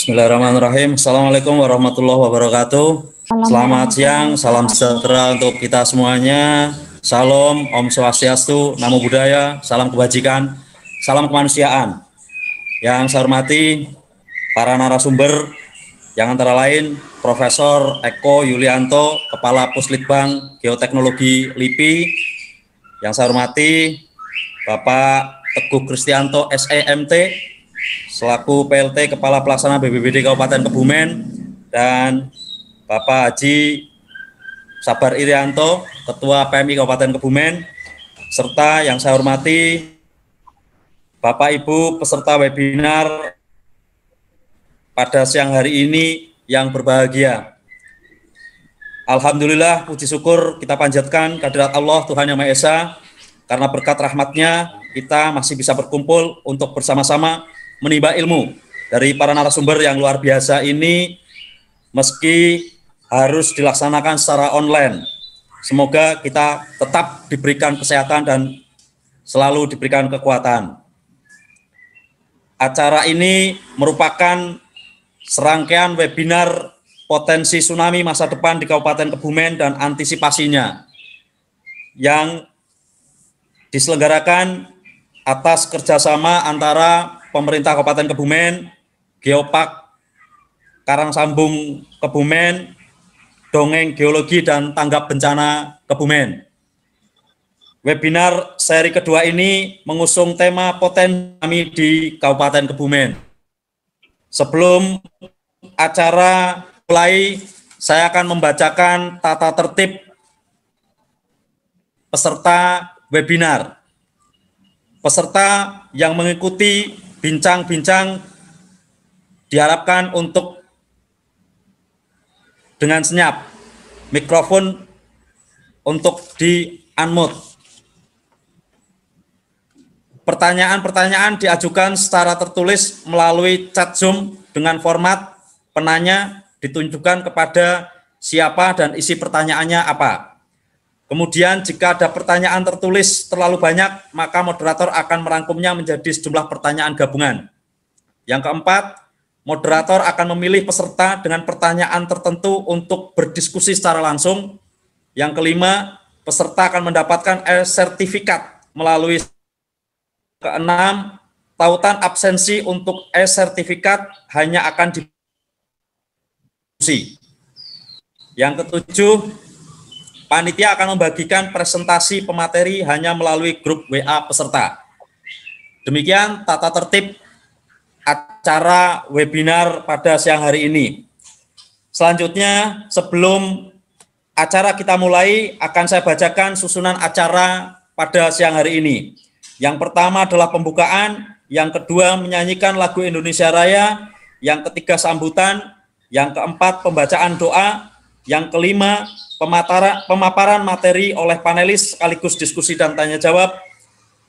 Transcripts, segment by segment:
Bismillahirrahmanirrahim. Assalamualaikum warahmatullahi wabarakatuh. Selamat siang, salam sejahtera untuk kita semuanya. Salam, Om Swastiastu, Namo Buddhaya, salam kebajikan, salam kemanusiaan. Yang saya hormati para narasumber yang antara lain Profesor Eko Yulianto, Kepala Puslitbang Geoteknologi LIPI. Yang saya hormati Bapak Teguh Kristianto SEMT, selaku PLT Kepala Pelaksana BPBD Kabupaten Kebumen, dan Bapak Haji Sabar Irianto, Ketua PMI Kabupaten Kebumen, serta yang saya hormati Bapak Ibu peserta webinar pada siang hari ini yang berbahagia. Alhamdulillah, puji syukur kita panjatkan kehadirat Allah Tuhan Yang Maha Esa, karena berkat rahmatnya kita masih bisa berkumpul untuk bersama-sama menimba ilmu dari para narasumber yang luar biasa ini, meski harus dilaksanakan secara online. Semoga kita tetap diberikan kesehatan dan selalu diberikan kekuatan. Acara ini merupakan serangkaian webinar potensi tsunami masa depan di Kabupaten Kebumen dan antisipasinya, yang diselenggarakan atas kerjasama antara pemerintah Kabupaten Kebumen, Geopark Karangsambung Kebumen, Dongeng Geologi dan Tanggap Bencana Kebumen. Webinar seri kedua ini mengusung tema potensi tsunami di Kabupaten Kebumen. Sebelum acara mulai, saya akan membacakan tata tertib peserta webinar. Peserta yang mengikuti bincang-bincang diharapkan untuk dengan senyap, mikrofon untuk di-unmute. Pertanyaan-pertanyaan diajukan secara tertulis melalui chat Zoom dengan format penanya ditunjukkan kepada siapa dan isi pertanyaannya apa. Kemudian jika ada pertanyaan tertulis terlalu banyak, maka moderator akan merangkumnya menjadi sejumlah pertanyaan gabungan. Yang keempat, moderator akan memilih peserta dengan pertanyaan tertentu untuk berdiskusi secara langsung. Yang kelima, peserta akan mendapatkan sertifikat melalui. Keenam, tautan absensi untuk sertifikat hanya akan diisi. Yang ketujuh, panitia akan membagikan presentasi pemateri hanya melalui grup WA peserta. Demikian tata tertib acara webinar pada siang hari ini. Selanjutnya, sebelum acara kita mulai, akan saya bacakan susunan acara pada siang hari ini. Yang pertama adalah pembukaan, yang kedua menyanyikan lagu Indonesia Raya, yang ketiga sambutan, yang keempat pembacaan doa, yang kelima pemaparan materi oleh panelis sekaligus diskusi dan tanya jawab,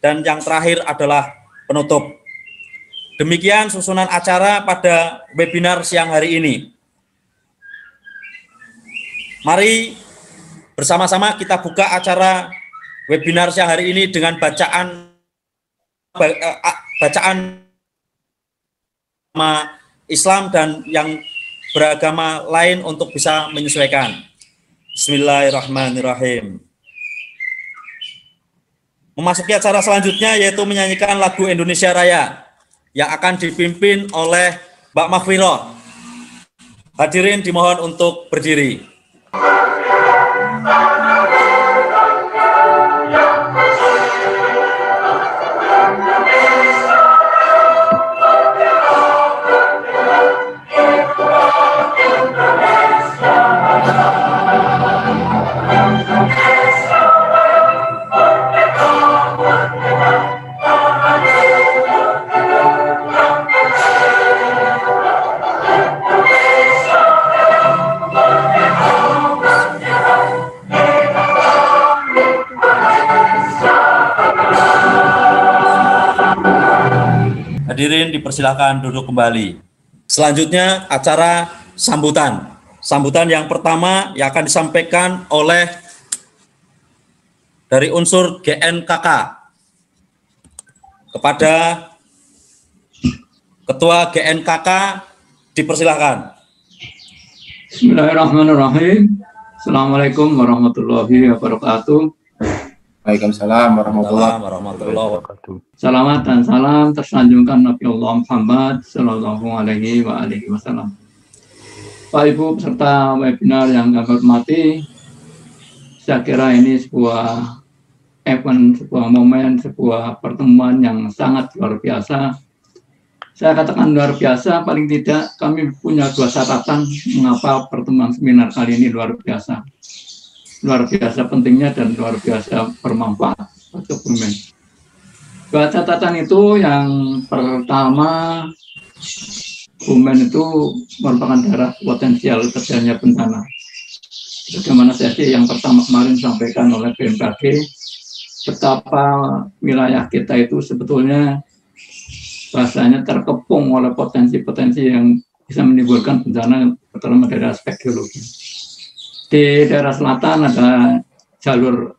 dan yang terakhir adalah penutup. Demikian susunan acara pada webinar siang hari ini. Mari bersama-sama kita buka acara webinar siang hari ini dengan bacaan Islam dan yang beragama lain untuk bisa menyesuaikan. Bismillahirrahmanirrahim. Memasuki acara selanjutnya yaitu menyanyikan lagu Indonesia Raya yang akan dipimpin oleh Mbak Mahfiroh. Hadirin dimohon untuk berdiri. Hadirin dipersilakan duduk kembali. Selanjutnya acara sambutan. Sambutan yang pertama yang akan disampaikan oleh dari unsur GNKK kepada Ketua GNKK Dipersilahkan. Bismillahirrahmanirrahim. Assalamualaikum warahmatullahi wabarakatuh. Waalaikumsalam warahmatullahi wabarakatuh. Selamat dan salam tersanjungkan Nabi Allah Muhammad Sallallahu Alaihi Wasallam. Pak Ibu peserta webinar yang kami hormati, saya kira ini sebuah event, sebuah momen, sebuah pertemuan yang sangat luar biasa. Saya katakan luar biasa, paling tidak kami punya dua catatan mengapa pertemuan seminar kali ini luar biasa. Luar biasa pentingnya dan luar biasa bermanfaat bagi Kebumen. Dua catatan itu, yang pertama, Kebumen itu merupakan daerah potensial terjadinya bencana. Bagaimana sesi yang pertama kemarin disampaikan oleh BMKG, betapa wilayah kita itu sebetulnya bahasanya terkepung oleh potensi-potensi yang bisa menimbulkan bencana, terutama dari aspek geologi. Di daerah selatan ada jalur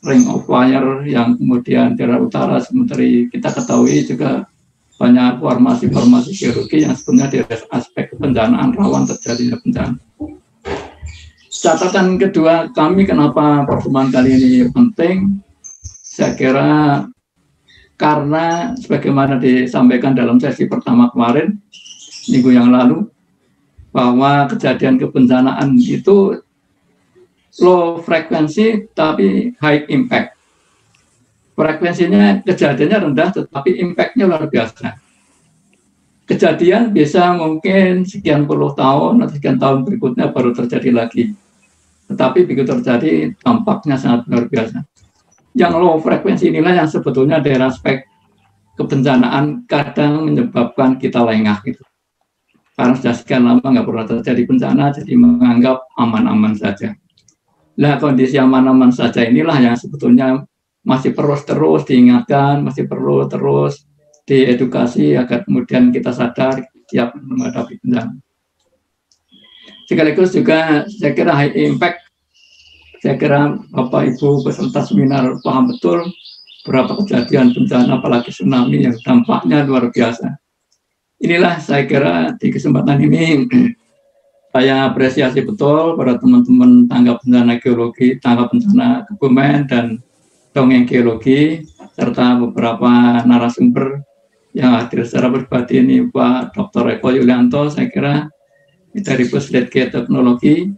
ring of fire, yang kemudian daerah utara seperti kita ketahui juga banyak formasi-formasi geologi yang sebenarnya dari aspek kebencanaan rawan terjadinya bencana. Catatan kedua kami, kenapa pertemuan kali ini penting, saya kira karena sebagaimana disampaikan dalam sesi pertama kemarin, minggu yang lalu, bahwa kejadian kebencanaan itu low frekuensi tapi high impact. Frekuensinya kejadiannya rendah tetapi impact-nya luar biasa. Kejadian bisa mungkin sekian puluh tahun atau sekian tahun berikutnya baru terjadi lagi. Tetapi begitu terjadi dampaknya sangat luar biasa. Yang low frekuensi inilah yang sebetulnya dari aspek kebencanaan kadang menyebabkan kita lengah gitu. Karena sudah sekian lama nggak pernah terjadi bencana, jadi menganggap aman-aman saja. Nah, kondisi aman-aman saja inilah yang sebetulnya masih perlu terus diingatkan, masih perlu terus diedukasi agar kemudian kita sadar siap menghadapi bencana. Sekaligus juga saya kira high impact. Saya kira Bapak Ibu peserta seminar paham betul berapa kejadian bencana, apalagi tsunami yang dampaknya luar biasa. Inilah saya kira di kesempatan ini saya apresiasi betul pada teman-teman tanggap bencana geologi, tanggap bencana Kebumen dan dongeng geologi, serta beberapa narasumber yang hadir secara pribadi ini, Pak Dr. Eko Yulianto, saya kira dari Puslit Geoteknologi.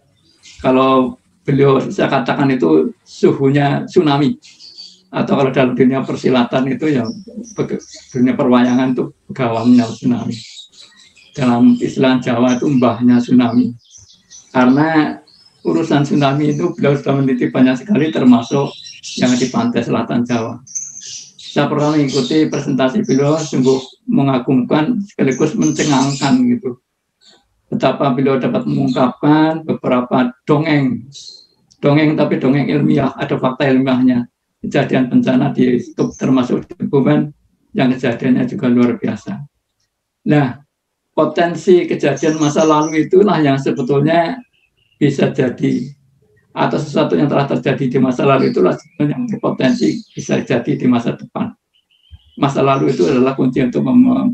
Kalau beliau saya katakan itu suhunya tsunami, atau kalau dalam dunia persilatan itu ya dunia perwayangan itu pegawamnya tsunami. Dalam istilah Jawa itu mbahnya tsunami. Karena urusan tsunami itu beliau sudah meneliti banyak sekali, termasuk yang di pantai selatan Jawa. Saya pernah mengikuti presentasi beliau, sungguh mengagumkan sekaligus mencengangkan gitu. Betapa beliau dapat mengungkapkan beberapa dongeng tapi dongeng ilmiah, ada fakta ilmiahnya. Kejadian bencana di termasuk di Kebumen yang kejadiannya juga luar biasa. Nah, potensi kejadian masa lalu itulah yang sebetulnya bisa jadi, atau sesuatu yang telah terjadi di masa lalu itulah sebetulnya yang berpotensi bisa jadi di masa depan. Masa lalu itu adalah kunci untuk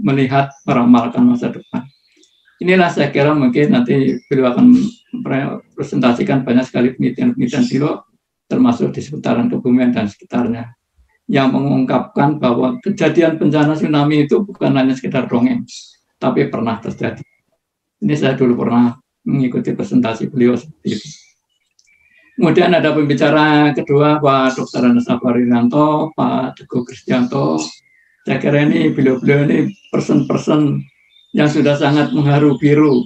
melihat, meramalkan masa depan. Inilah saya kira mungkin nanti beliau akan presentasikan banyak sekali penelitian-penelitian beliau, termasuk di seputaran Kebumen dan sekitarnya, yang mengungkapkan bahwa kejadian bencana tsunami itu bukan hanya sekedar dongeng, tapi pernah terjadi. Ini saya dulu pernah mengikuti presentasi beliau seperti itu. Kemudian ada pembicara kedua, Pak Dr. Anasafari Rianto, Pak Teguh Kristianto. Saya kira ini beliau-beliau ini person-person yang sudah sangat mengharu biru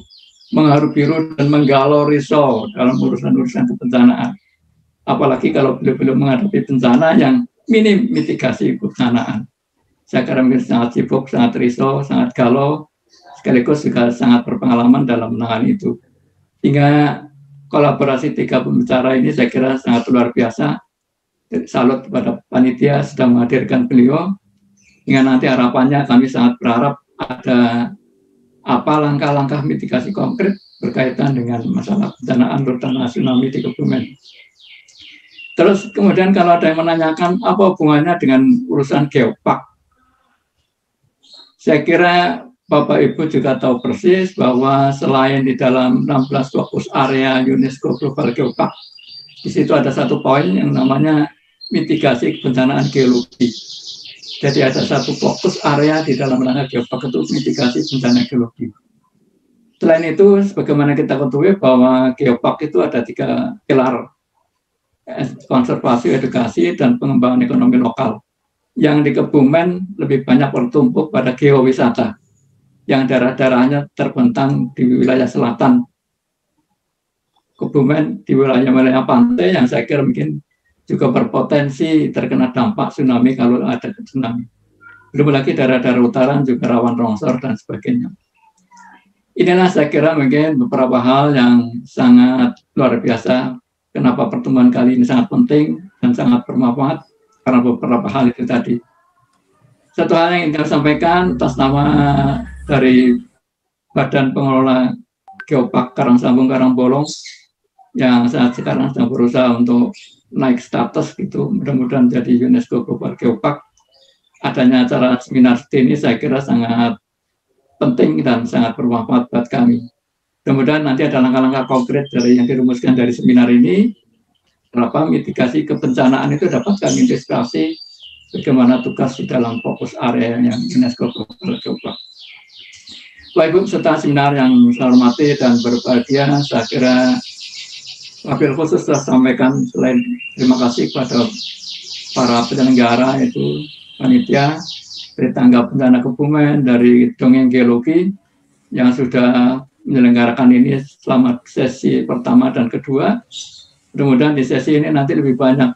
dan menggalau risau dalam urusan-urusan kebencanaan. Apalagi kalau beliau-beliau menghadapi bencana yang minim mitigasi kebencanaan. Saya kira mungkin sangat sibuk, sangat risau, sangat galau, sekaligus juga sangat berpengalaman dalam menangani itu. Sehingga kolaborasi tiga pembicara ini saya kira sangat luar biasa. Salut kepada panitia sudah menghadirkan beliau. Hingga nanti harapannya kami sangat berharap ada langkah-langkah mitigasi konkret berkaitan dengan masalah bencana terutama tsunami di Kebumen. Terus kemudian kalau ada yang menanyakan apa hubungannya dengan urusan geopark, saya kira Bapak Ibu juga tahu persis bahwa selain di dalam 16 fokus area UNESCO Global Geopark, di situ ada satu poin yang namanya mitigasi kebencanaan geologi. Jadi ada satu fokus area di dalam rangka geopark itu mitigasi bencana geologi. Selain itu, sebagaimana kita ketahui bahwa geopark itu ada 3 pilar, konservasi, edukasi, dan pengembangan ekonomi lokal. Yang di Kebumen lebih banyak bertumpu pada geowisata, yang daerah-daerahnya terbentang di wilayah selatan Kebumen, di wilayah-wilayah pantai yang saya kira mungkin juga berpotensi terkena dampak tsunami kalau ada tsunami. Belum lagi daerah-daerah utara juga rawan longsor dan sebagainya. Inilah saya kira mungkin beberapa hal yang sangat luar biasa. Kenapa pertemuan kali ini sangat penting dan sangat bermanfaat, karena beberapa hal itu tadi. Satu hal yang ingin saya sampaikan atas nama dari Badan Pengelola Geopark Karangsambung Karangbolong yang saat sekarang sedang berusaha untuk naik status gitu, mudah-mudahan jadi UNESCO Global Geopark. Adanya acara seminar ini saya kira sangat penting dan sangat bermanfaat buat kami. Mudah-mudahan nanti ada langkah-langkah konkret dari yang dirumuskan dari seminar ini. Kenapa mitigasi kebencanaan itu dapat kami antisipasi bagaimana tugas di dalam fokus area yang UNESCO Global Geopark. Bapak Ibu serta seminar yang saya hormati dan berbahagia, saya kira wabil khusus telah sampaikan selain terima kasih kepada para penyelenggara yaitu panitia dari Tanggap Bencana Kebumen, dari Dongeng Geologi yang sudah menyelenggarakan ini selama sesi pertama dan kedua. Mudah-mudahan di sesi ini nanti lebih banyak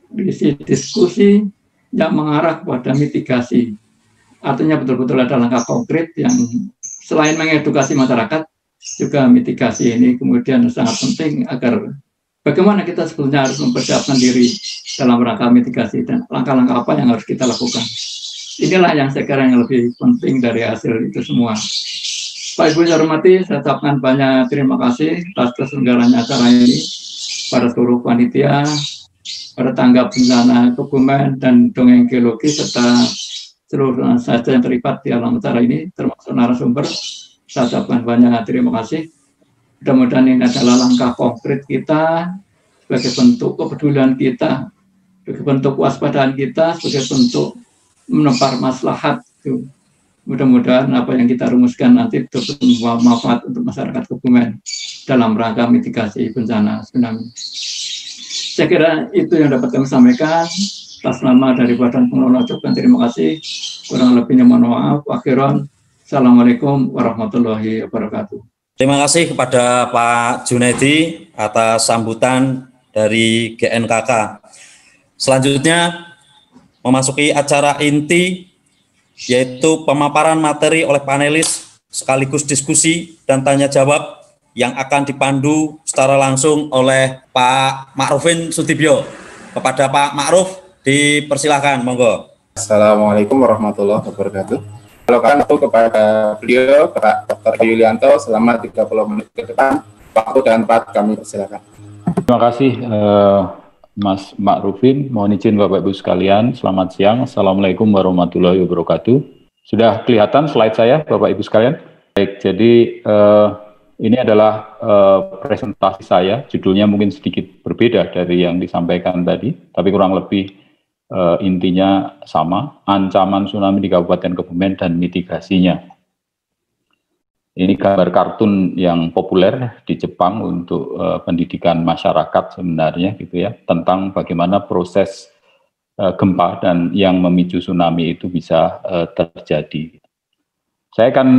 berisi diskusi yang mengarah kepada mitigasi. Artinya betul-betul ada langkah konkret yang selain mengedukasi masyarakat, juga mitigasi ini kemudian sangat penting agar bagaimana kita sebetulnya harus mempersiapkan diri dalam rangka mitigasi dan langkah-langkah apa yang harus kita lakukan. Inilah yang saya kira yang lebih penting dari hasil itu semua. Pak Ibu yang hormati, saya ucapkan banyak terima kasih atas keselenggaraan acara ini pada seluruh panitia, pada Tanggap Bencana Kebumen dan Dongeng Geologi serta seluruh saja yang terlibat di dalam acara ini, termasuk narasumber. Saya ucapkan banyak terima kasih. Mudah-mudahan ini adalah langkah konkret kita sebagai bentuk kepedulian kita, sebagai bentuk waspadaan kita, sebagai bentuk menebar maslahat. Mudah-mudahan apa yang kita rumuskan nanti betul-betul membawa manfaat untuk masyarakat Kebumen dalam rangka mitigasi bencana tsunami. Saya kira itu yang dapat kami sampaikan. Atas nama dari Badan Pengelola ucapkan terima kasih. Kurang lebihnya mohon maaf. Akhiran, Assalamualaikum warahmatullahi wabarakatuh. Terima kasih kepada Pak Junaidi atas sambutan dari GNKK. Selanjutnya memasuki acara inti, yaitu pemaparan materi oleh panelis sekaligus diskusi dan tanya jawab yang akan dipandu secara langsung oleh Pak Ma'rufin Sudibyo. Kepada Pak Ma'ruf dipersilakan, monggo. Assalamualaikum warahmatullahi wabarakatuh. Lakukan itu kepada beliau, Pak Dr. Yulianto, selama 30 menit ke depan. Waktu dan tempat kami persilakan. Terima kasih Mas Ma'rufin. Mohon izin Bapak Ibu sekalian, selamat siang. Assalamualaikum warahmatullahi wabarakatuh. Sudah kelihatan slide saya Bapak Ibu sekalian? Baik, jadi ini adalah presentasi saya, judulnya mungkin sedikit berbeda dari yang disampaikan tadi, tapi kurang lebih intinya sama, ancaman tsunami di Kabupaten Kebumen dan mitigasinya. Ini gambar kartun yang populer di Jepang untuk pendidikan masyarakat sebenarnya gitu ya, tentang bagaimana proses gempa dan yang memicu tsunami itu bisa terjadi. Saya akan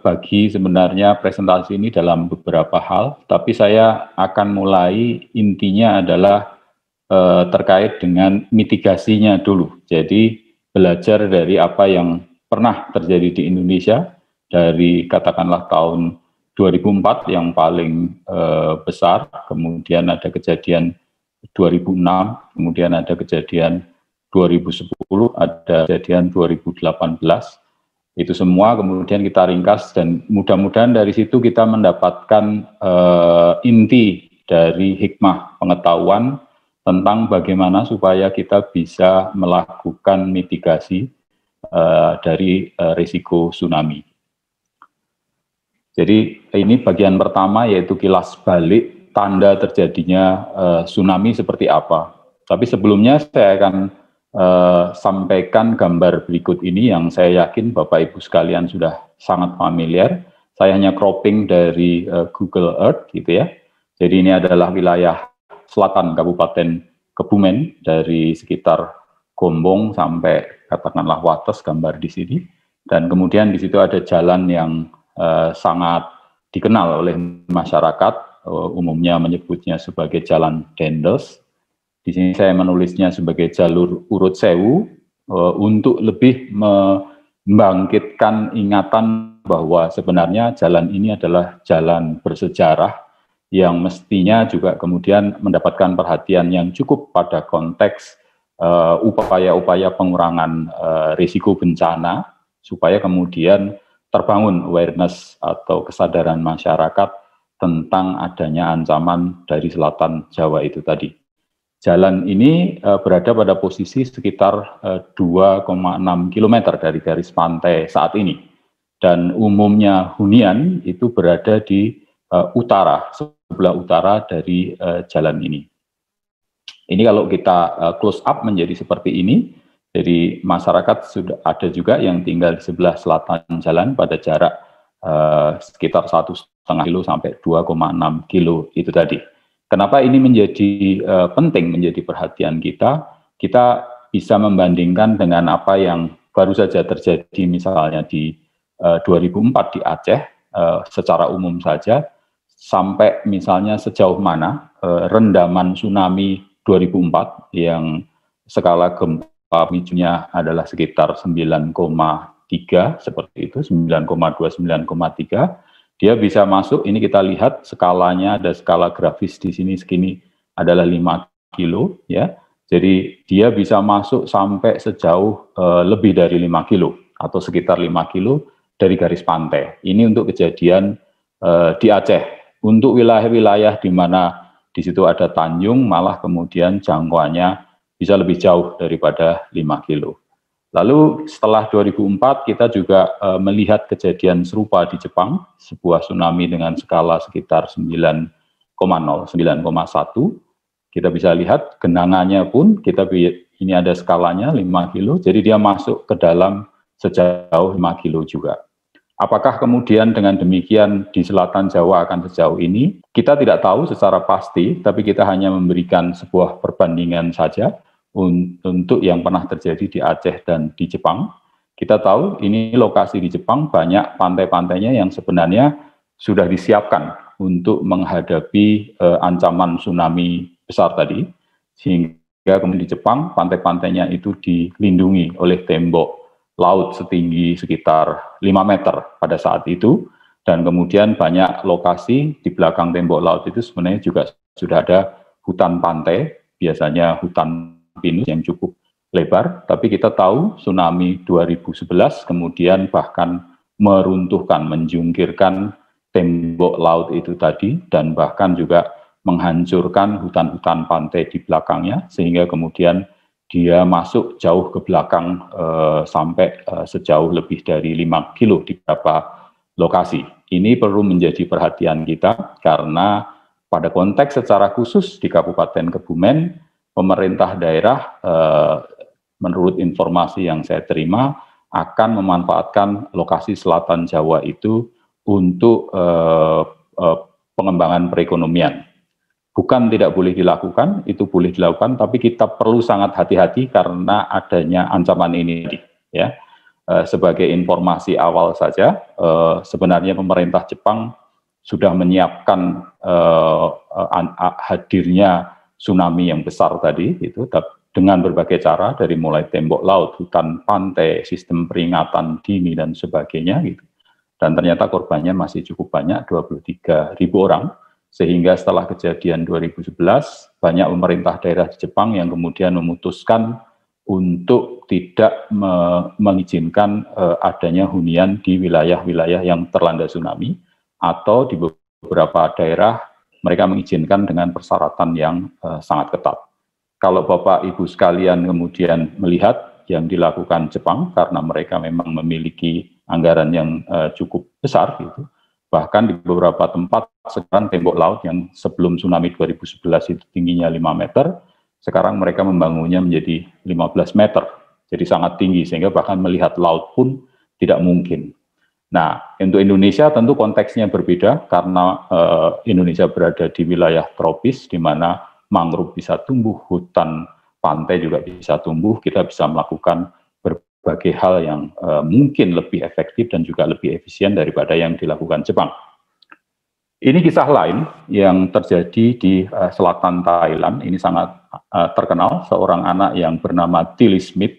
bagi sebenarnya presentasi ini dalam beberapa hal, tapi saya akan mulai intinya adalah terkait dengan mitigasinya dulu. Jadi belajar dari apa yang pernah terjadi di Indonesia, dari katakanlah tahun 2004 yang paling besar, kemudian ada kejadian 2006, kemudian ada kejadian 2010, ada kejadian 2018, itu semua kemudian kita ringkas dan mudah-mudahan dari situ kita mendapatkan inti dari hikmah pengetahuan tentang bagaimana supaya kita bisa melakukan mitigasi dari risiko tsunami. Jadi ini bagian pertama, yaitu kilas balik tanda terjadinya tsunami seperti apa. Tapi sebelumnya saya akan sampaikan gambar berikut ini yang saya yakin Bapak Ibu sekalian sudah sangat familiar. Saya hanya cropping dari Google Earth gitu ya. Jadi ini adalah wilayah selatan Kabupaten Kebumen, dari sekitar Gombong sampai katakanlah Wates, gambar di sini. Dan kemudian di situ ada jalan yang sangat dikenal oleh masyarakat, umumnya menyebutnya sebagai Jalan Dendels. Di sini saya menulisnya sebagai jalur urut sewu, untuk lebih membangkitkan ingatan bahwa sebenarnya jalan ini adalah jalan bersejarah yang mestinya juga kemudian mendapatkan perhatian yang cukup pada konteks upaya-upaya pengurangan risiko bencana, supaya kemudian terbangun awareness atau kesadaran masyarakat tentang adanya ancaman dari selatan Jawa itu tadi. Jalan ini berada pada posisi sekitar 2,6 km dari garis pantai saat ini. Dan umumnya hunian itu berada di utara, sebelah utara dari jalan ini. Ini kalau kita close up menjadi seperti ini, jadi masyarakat sudah ada juga yang tinggal di sebelah selatan jalan pada jarak sekitar 1,5 kilo sampai 2,6 kilo itu tadi. Kenapa ini menjadi penting, menjadi perhatian kita? Kita bisa membandingkan dengan apa yang baru saja terjadi misalnya di 2004 di Aceh, secara umum saja, sampai misalnya sejauh mana rendaman tsunami 2004 yang skala gempa pemicunya adalah sekitar 9,3 seperti itu, 9,2, 9,3. Dia bisa masuk, ini kita lihat skalanya, ada skala grafis di sini, segini adalah 5 kilo ya. Jadi dia bisa masuk sampai sejauh lebih dari 5 kilo atau sekitar 5 kilo dari garis pantai. Ini untuk kejadian di Aceh. Untuk wilayah-wilayah di mana di situ ada tanjung, malah kemudian jangkauannya bisa lebih jauh daripada 5 kilo. Lalu setelah 2004 kita juga melihat kejadian serupa di Jepang, sebuah tsunami dengan skala sekitar 9,0, 9,1. Kita bisa lihat genangannya pun, ini ada skalanya 5 kilo, jadi dia masuk ke dalam sejauh 5 kilo juga. Apakah kemudian dengan demikian di selatan Jawa akan sejauh ini? Kita tidak tahu secara pasti, tapi kita hanya memberikan sebuah perbandingan saja untuk yang pernah terjadi di Aceh dan di Jepang. Kita tahu ini lokasi di Jepang banyak pantai-pantainya yang sebenarnya sudah disiapkan untuk menghadapi ancaman tsunami besar tadi, sehingga kemudian di Jepang pantai-pantainya itu dilindungi oleh tembok laut setinggi sekitar 5 meter pada saat itu, dan kemudian banyak lokasi di belakang tembok laut itu sebenarnya juga sudah ada hutan pantai, biasanya hutan pinus yang cukup lebar, tapi kita tahu tsunami 2011 kemudian bahkan meruntuhkan, menjungkirkan tembok laut itu tadi, dan bahkan juga menghancurkan hutan-hutan pantai di belakangnya, sehingga kemudian dia masuk jauh ke belakang sampai sejauh lebih dari 5 kilo di beberapa lokasi. Ini perlu menjadi perhatian kita karena pada konteks secara khusus di Kabupaten Kebumen, pemerintah daerah menurut informasi yang saya terima akan memanfaatkan lokasi selatan Jawa itu untuk pengembangan perekonomian. Bukan tidak boleh dilakukan, itu boleh dilakukan, tapi kita perlu sangat hati-hati karena adanya ancaman ini. Ya, sebagai informasi awal saja, sebenarnya pemerintah Jepang sudah menyiapkan hadirnya tsunami yang besar tadi, itu dengan berbagai cara, dari mulai tembok laut, hutan pantai, sistem peringatan dini dan sebagainya, gitu. Dan ternyata korbannya masih cukup banyak, 23.000 orang. Sehingga setelah kejadian 2011, banyak pemerintah daerah di Jepang yang kemudian memutuskan untuk tidak mengizinkan adanya hunian di wilayah-wilayah yang terlanda tsunami, atau di beberapa daerah mereka mengizinkan dengan persyaratan yang sangat ketat. Kalau Bapak Ibu sekalian kemudian melihat, yang dilakukan Jepang karena mereka memang memiliki anggaran yang cukup besar gitu. Bahkan di beberapa tempat sekarang tembok laut yang sebelum tsunami 2011 itu tingginya 5 meter, sekarang mereka membangunnya menjadi 15 meter. Jadi sangat tinggi sehingga bahkan melihat laut pun tidak mungkin. Nah, untuk Indonesia tentu konteksnya berbeda karena Indonesia berada di wilayah tropis di mana mangrove bisa tumbuh, hutan pantai juga bisa tumbuh, kita bisa melakukan berbagai hal yang mungkin lebih efektif dan juga lebih efisien daripada yang dilakukan Jepang. Ini kisah lain yang terjadi di selatan Thailand, ini sangat terkenal, seorang anak yang bernama Tilly Smith,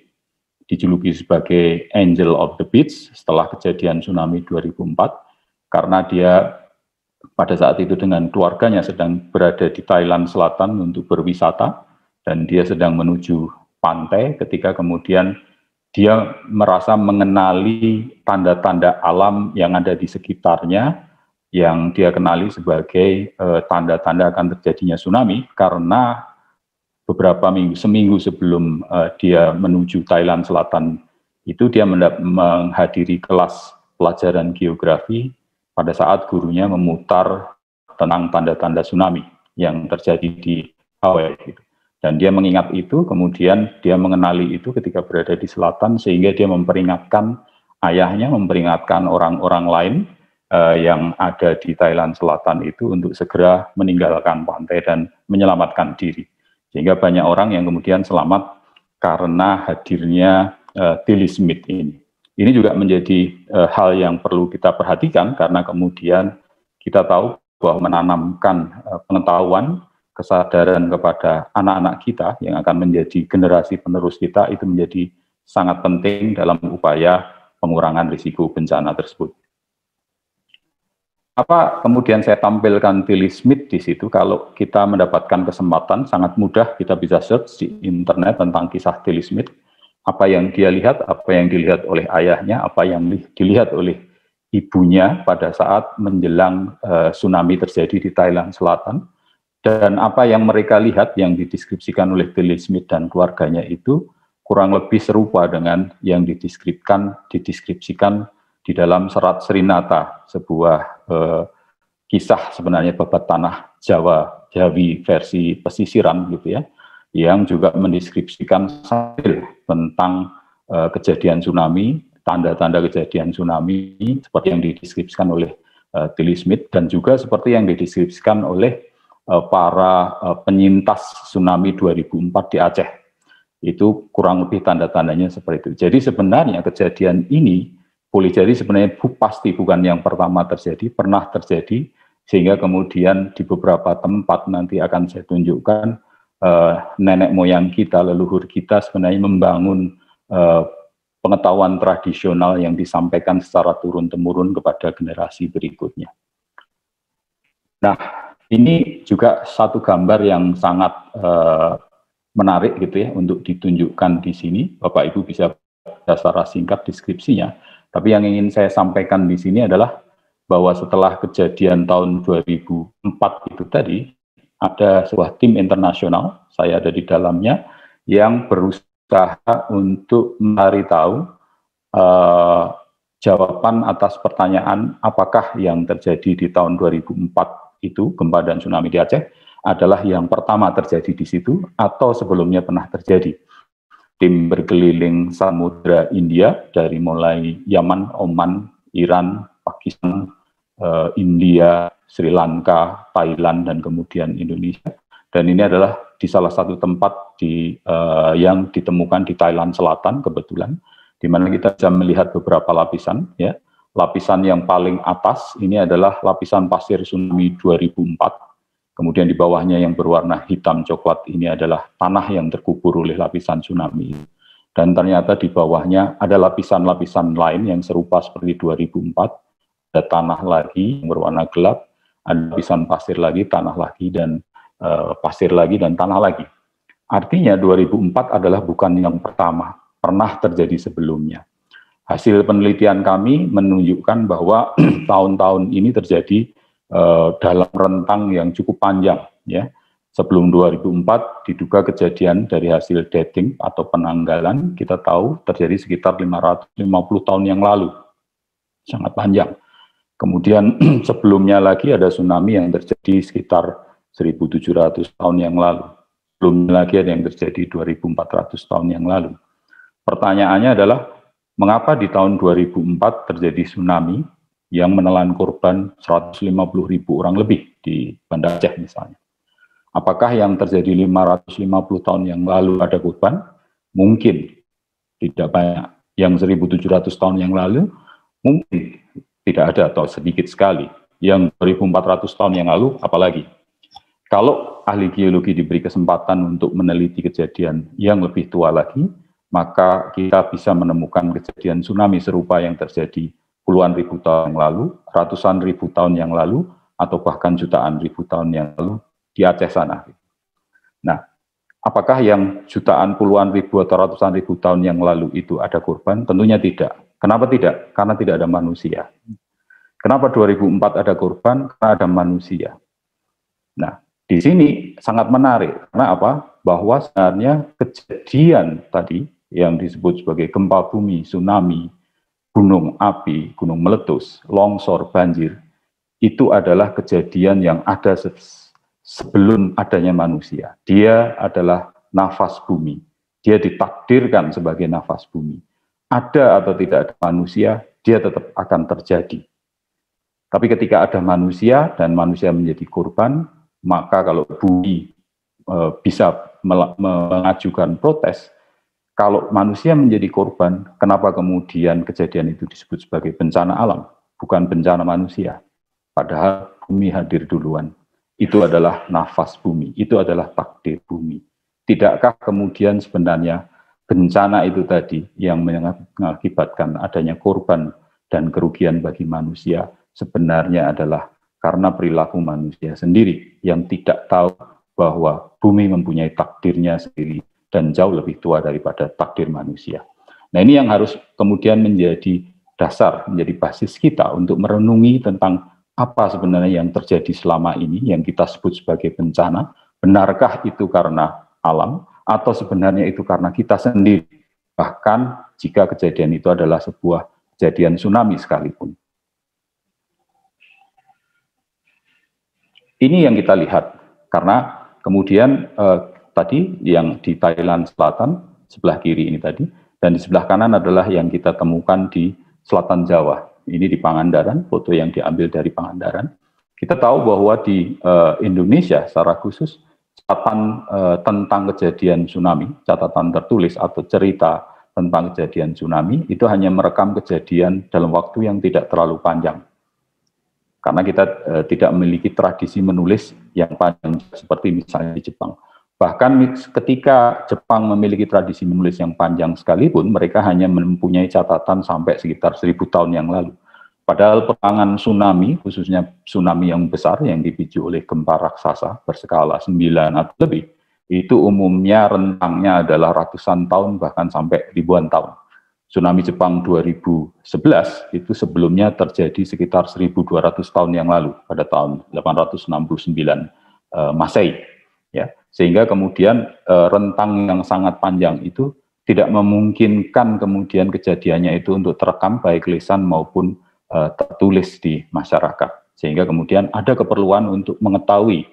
dijuluki sebagai Angel of the Beach setelah kejadian tsunami 2004, karena dia pada saat itu dengan keluarganya sedang berada di Thailand Selatan untuk berwisata, dan dia sedang menuju pantai ketika kemudian dia merasa mengenali tanda-tanda alam yang ada di sekitarnya, yang dia kenali sebagai tanda-tanda akan terjadinya tsunami, karena beberapa seminggu sebelum dia menuju Thailand Selatan itu dia menghadiri kelas pelajaran geografi pada saat gurunya memutar tentang tanda-tanda tsunami yang terjadi di Hawaii. Dan dia mengingat itu, kemudian dia mengenali itu ketika berada di selatan, sehingga dia memperingatkan ayahnya, memperingatkan orang-orang lain yang ada di Thailand Selatan itu untuk segera meninggalkan pantai dan menyelamatkan diri. Sehingga banyak orang yang kemudian selamat karena hadirnya Tilly Smith ini. Ini juga menjadi hal yang perlu kita perhatikan karena kemudian kita tahu bahwa menanamkan pengetahuan, kesadaran kepada anak-anak kita yang akan menjadi generasi penerus kita itu menjadi sangat penting dalam upaya pengurangan risiko bencana tersebut. Apa kemudian saya tampilkan Tilly Smith di situ? Kalau kita mendapatkan kesempatan, sangat mudah kita bisa search di internet tentang kisah Tilly Smith. Apa yang dia lihat, apa yang dilihat oleh ayahnya, apa yang dilihat oleh ibunya pada saat menjelang tsunami terjadi di Thailand Selatan. Dan apa yang mereka lihat yang dideskripsikan oleh Tilly Smith dan keluarganya itu kurang lebih serupa dengan yang dideskripsikan di dalam serat Srinata, sebuah kisah sebenarnya babat tanah Jawi versi pesisiran gitu ya, yang juga mendeskripsikan tentang kejadian tsunami, tanda-tanda kejadian tsunami seperti yang dideskripsikan oleh Tilly Smith dan juga seperti yang dideskripsikan oleh para penyintas tsunami 2004 di Aceh. Itu kurang lebih tanda-tandanya seperti itu. Jadi sebenarnya kejadian ini boleh jadi sebenarnya pasti bukan yang pertama terjadi, pernah terjadi, sehingga kemudian di beberapa tempat nanti akan saya tunjukkan nenek moyang kita, leluhur kita sebenarnya membangun pengetahuan tradisional yang disampaikan secara turun-temurun kepada generasi berikutnya. Nah, ini juga satu gambar yang sangat menarik gitu ya untuk ditunjukkan di sini. Bapak Ibu bisa secara singkat deskripsinya. Tapi yang ingin saya sampaikan di sini adalah bahwa setelah kejadian tahun 2004 itu tadi, ada sebuah tim internasional, saya ada di dalamnya, yang berusaha untuk mencari tahu jawaban atas pertanyaan apakah yang terjadi di tahun 2004 itu, gempa dan tsunami di Aceh, adalah yang pertama terjadi di situ atau sebelumnya pernah terjadi. Tim berkeliling Samudra India dari mulai Yaman, Oman, Iran, Pakistan, India, Sri Lanka, Thailand, dan kemudian Indonesia. Dan ini adalah di salah satu tempat yang ditemukan di Thailand Selatan kebetulan, di mana kita bisa melihat beberapa lapisan. Ya. Lapisan yang paling atas ini adalah lapisan pasir tsunami 2004. Kemudian di bawahnya yang berwarna hitam coklat ini adalah tanah yang terkubur oleh lapisan tsunami. Dan ternyata di bawahnya ada lapisan-lapisan lain yang serupa seperti 2004. Ada tanah lagi yang berwarna gelap, ada lapisan pasir lagi, tanah lagi, dan pasir lagi, dan tanah lagi. Artinya 2004 adalah bukan yang pertama, pernah terjadi sebelumnya. Hasil penelitian kami menunjukkan bahwa tahun-tahun ini terjadi dalam rentang yang cukup panjang, ya, Sebelum 2004 diduga kejadian dari hasil dating atau penanggalan kita tahu terjadi sekitar 550 tahun yang lalu. Sangat panjang. Kemudian sebelumnya lagi ada tsunami yang terjadi sekitar 1.700 tahun yang lalu. Belum lagi ada yang terjadi 2.400 tahun yang lalu. Pertanyaannya adalah, mengapa di tahun 2004 terjadi tsunami yang menelan korban 150.000 orang lebih di Banda Aceh misalnya? Apakah yang terjadi 550 tahun yang lalu ada korban? Mungkin tidak banyak. Yang 1.700 tahun yang lalu mungkin tidak ada atau sedikit sekali. Yang 2.400 tahun yang lalu apalagi. Kalau ahli geologi diberi kesempatan untuk meneliti kejadian yang lebih tua lagi, maka kita bisa menemukan kejadian tsunami serupa yang terjadi puluhan ribu tahun yang lalu, ratusan ribu tahun yang lalu, atau bahkan jutaan ribu tahun yang lalu di Aceh sana. Nah, apakah yang jutaan, puluhan ribu, atau ratusan ribu tahun yang lalu itu ada korban? Tentunya tidak. Kenapa tidak? Karena tidak ada manusia. Kenapa 2004 ada korban? Karena ada manusia. Nah, di sini sangat menarik. Karena apa? Bahwa sebenarnya kejadian tadi yang disebut sebagai gempa bumi, tsunami, gunung api, gunung meletus, longsor, banjir, itu adalah kejadian yang ada sebelum adanya manusia. Dia adalah nafas bumi. Dia ditakdirkan sebagai nafas bumi. Ada atau tidak ada manusia, dia tetap akan terjadi. Tapi ketika ada manusia dan manusia menjadi korban, maka kalau bumi bisa mengajukan protes, kalau manusia menjadi korban, kenapa kemudian kejadian itu disebut sebagai bencana alam, bukan bencana manusia? Padahal bumi hadir duluan. Itu adalah nafas bumi, itu adalah takdir bumi. Tidakkah kemudian sebenarnya bencana itu tadi yang mengakibatkan adanya korban dan kerugian bagi manusia sebenarnya adalah karena perilaku manusia sendiri yang tidak tahu bahwa bumi mempunyai takdirnya sendiri dan jauh lebih tua daripada takdir manusia. Nah, ini yang harus kemudian menjadi dasar, menjadi basis kita untuk merenungi tentang apa sebenarnya yang terjadi selama ini yang kita sebut sebagai bencana. Benarkah itu karena alam atau sebenarnya itu karena kita sendiri? Bahkan jika kejadian itu adalah sebuah kejadian tsunami sekalipun. Ini yang kita lihat, karena kemudian tadi yang di Thailand Selatan, sebelah kiri ini tadi, dan di sebelah kanan adalah yang kita temukan di Selatan Jawa. Ini di Pangandaran, foto yang diambil dari Pangandaran. Kita tahu bahwa di Indonesia secara khusus, catatan tentang kejadian tsunami, catatan tertulis atau cerita tentang kejadian tsunami, itu hanya merekam kejadian dalam waktu yang tidak terlalu panjang. Karena kita tidak memiliki tradisi menulis yang panjang seperti misalnya di Jepang. Bahkan ketika Jepang memiliki tradisi menulis yang panjang sekalipun, mereka hanya mempunyai catatan sampai sekitar 1000 tahun yang lalu. Padahal perangan tsunami, khususnya tsunami yang besar yang dipicu oleh gempa raksasa berskala 9 atau lebih, itu umumnya rentangnya adalah ratusan tahun bahkan sampai ribuan tahun. Tsunami Jepang 2011 itu sebelumnya terjadi sekitar 1200 tahun yang lalu pada tahun 869 Masehi, ya. Sehingga kemudian rentang yang sangat panjang itu tidak memungkinkan kemudian kejadiannya itu untuk terekam baik lisan maupun tertulis di masyarakat. Sehingga kemudian ada keperluan untuk mengetahui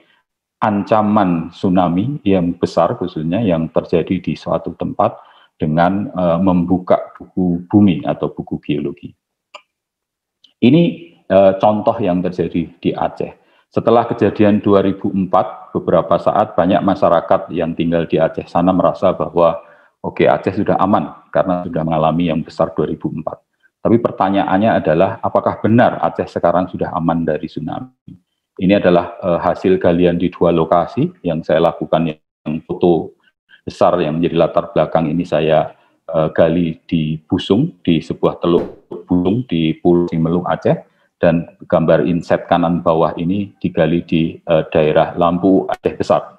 ancaman tsunami yang besar khususnya yang terjadi di suatu tempat dengan membuka buku bumi atau buku geologi. Ini contoh yang terjadi di Aceh. Setelah kejadian 2004, beberapa saat banyak masyarakat yang tinggal di Aceh sana merasa bahwa oke, Aceh sudah aman karena sudah mengalami yang besar 2004. Tapi pertanyaannya adalah apakah benar Aceh sekarang sudah aman dari tsunami? Ini adalah hasil galian di dua lokasi yang saya lakukan, yang foto besar yang menjadi latar belakang ini saya gali di Busung, di sebuah teluk Busung di Pulau Simelung Aceh. Dan gambar inset kanan bawah ini digali di daerah Lampu Aceh Besar.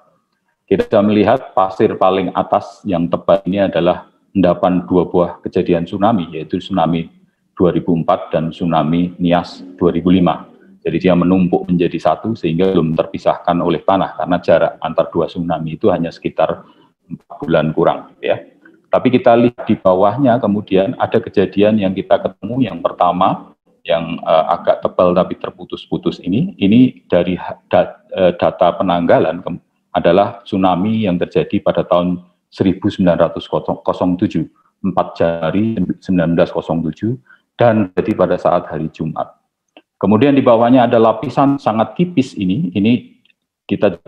Kita bisa melihat pasir paling atas yang tebal ini adalah endapan dua buah kejadian tsunami, yaitu tsunami 2004 dan tsunami Nias 2005. Jadi dia menumpuk menjadi satu sehingga belum terpisahkan oleh tanah, karena jarak antar dua tsunami itu hanya sekitar 4 bulan kurang, ya. Tapi kita lihat di bawahnya kemudian ada kejadian yang kita ketemu yang pertama, yang agak tebal tapi terputus-putus ini dari data penanggalan adalah tsunami yang terjadi pada tahun 1907, 4 Januari 1907, dan jadi pada saat hari Jumat. Kemudian di bawahnya ada lapisan sangat tipis ini kita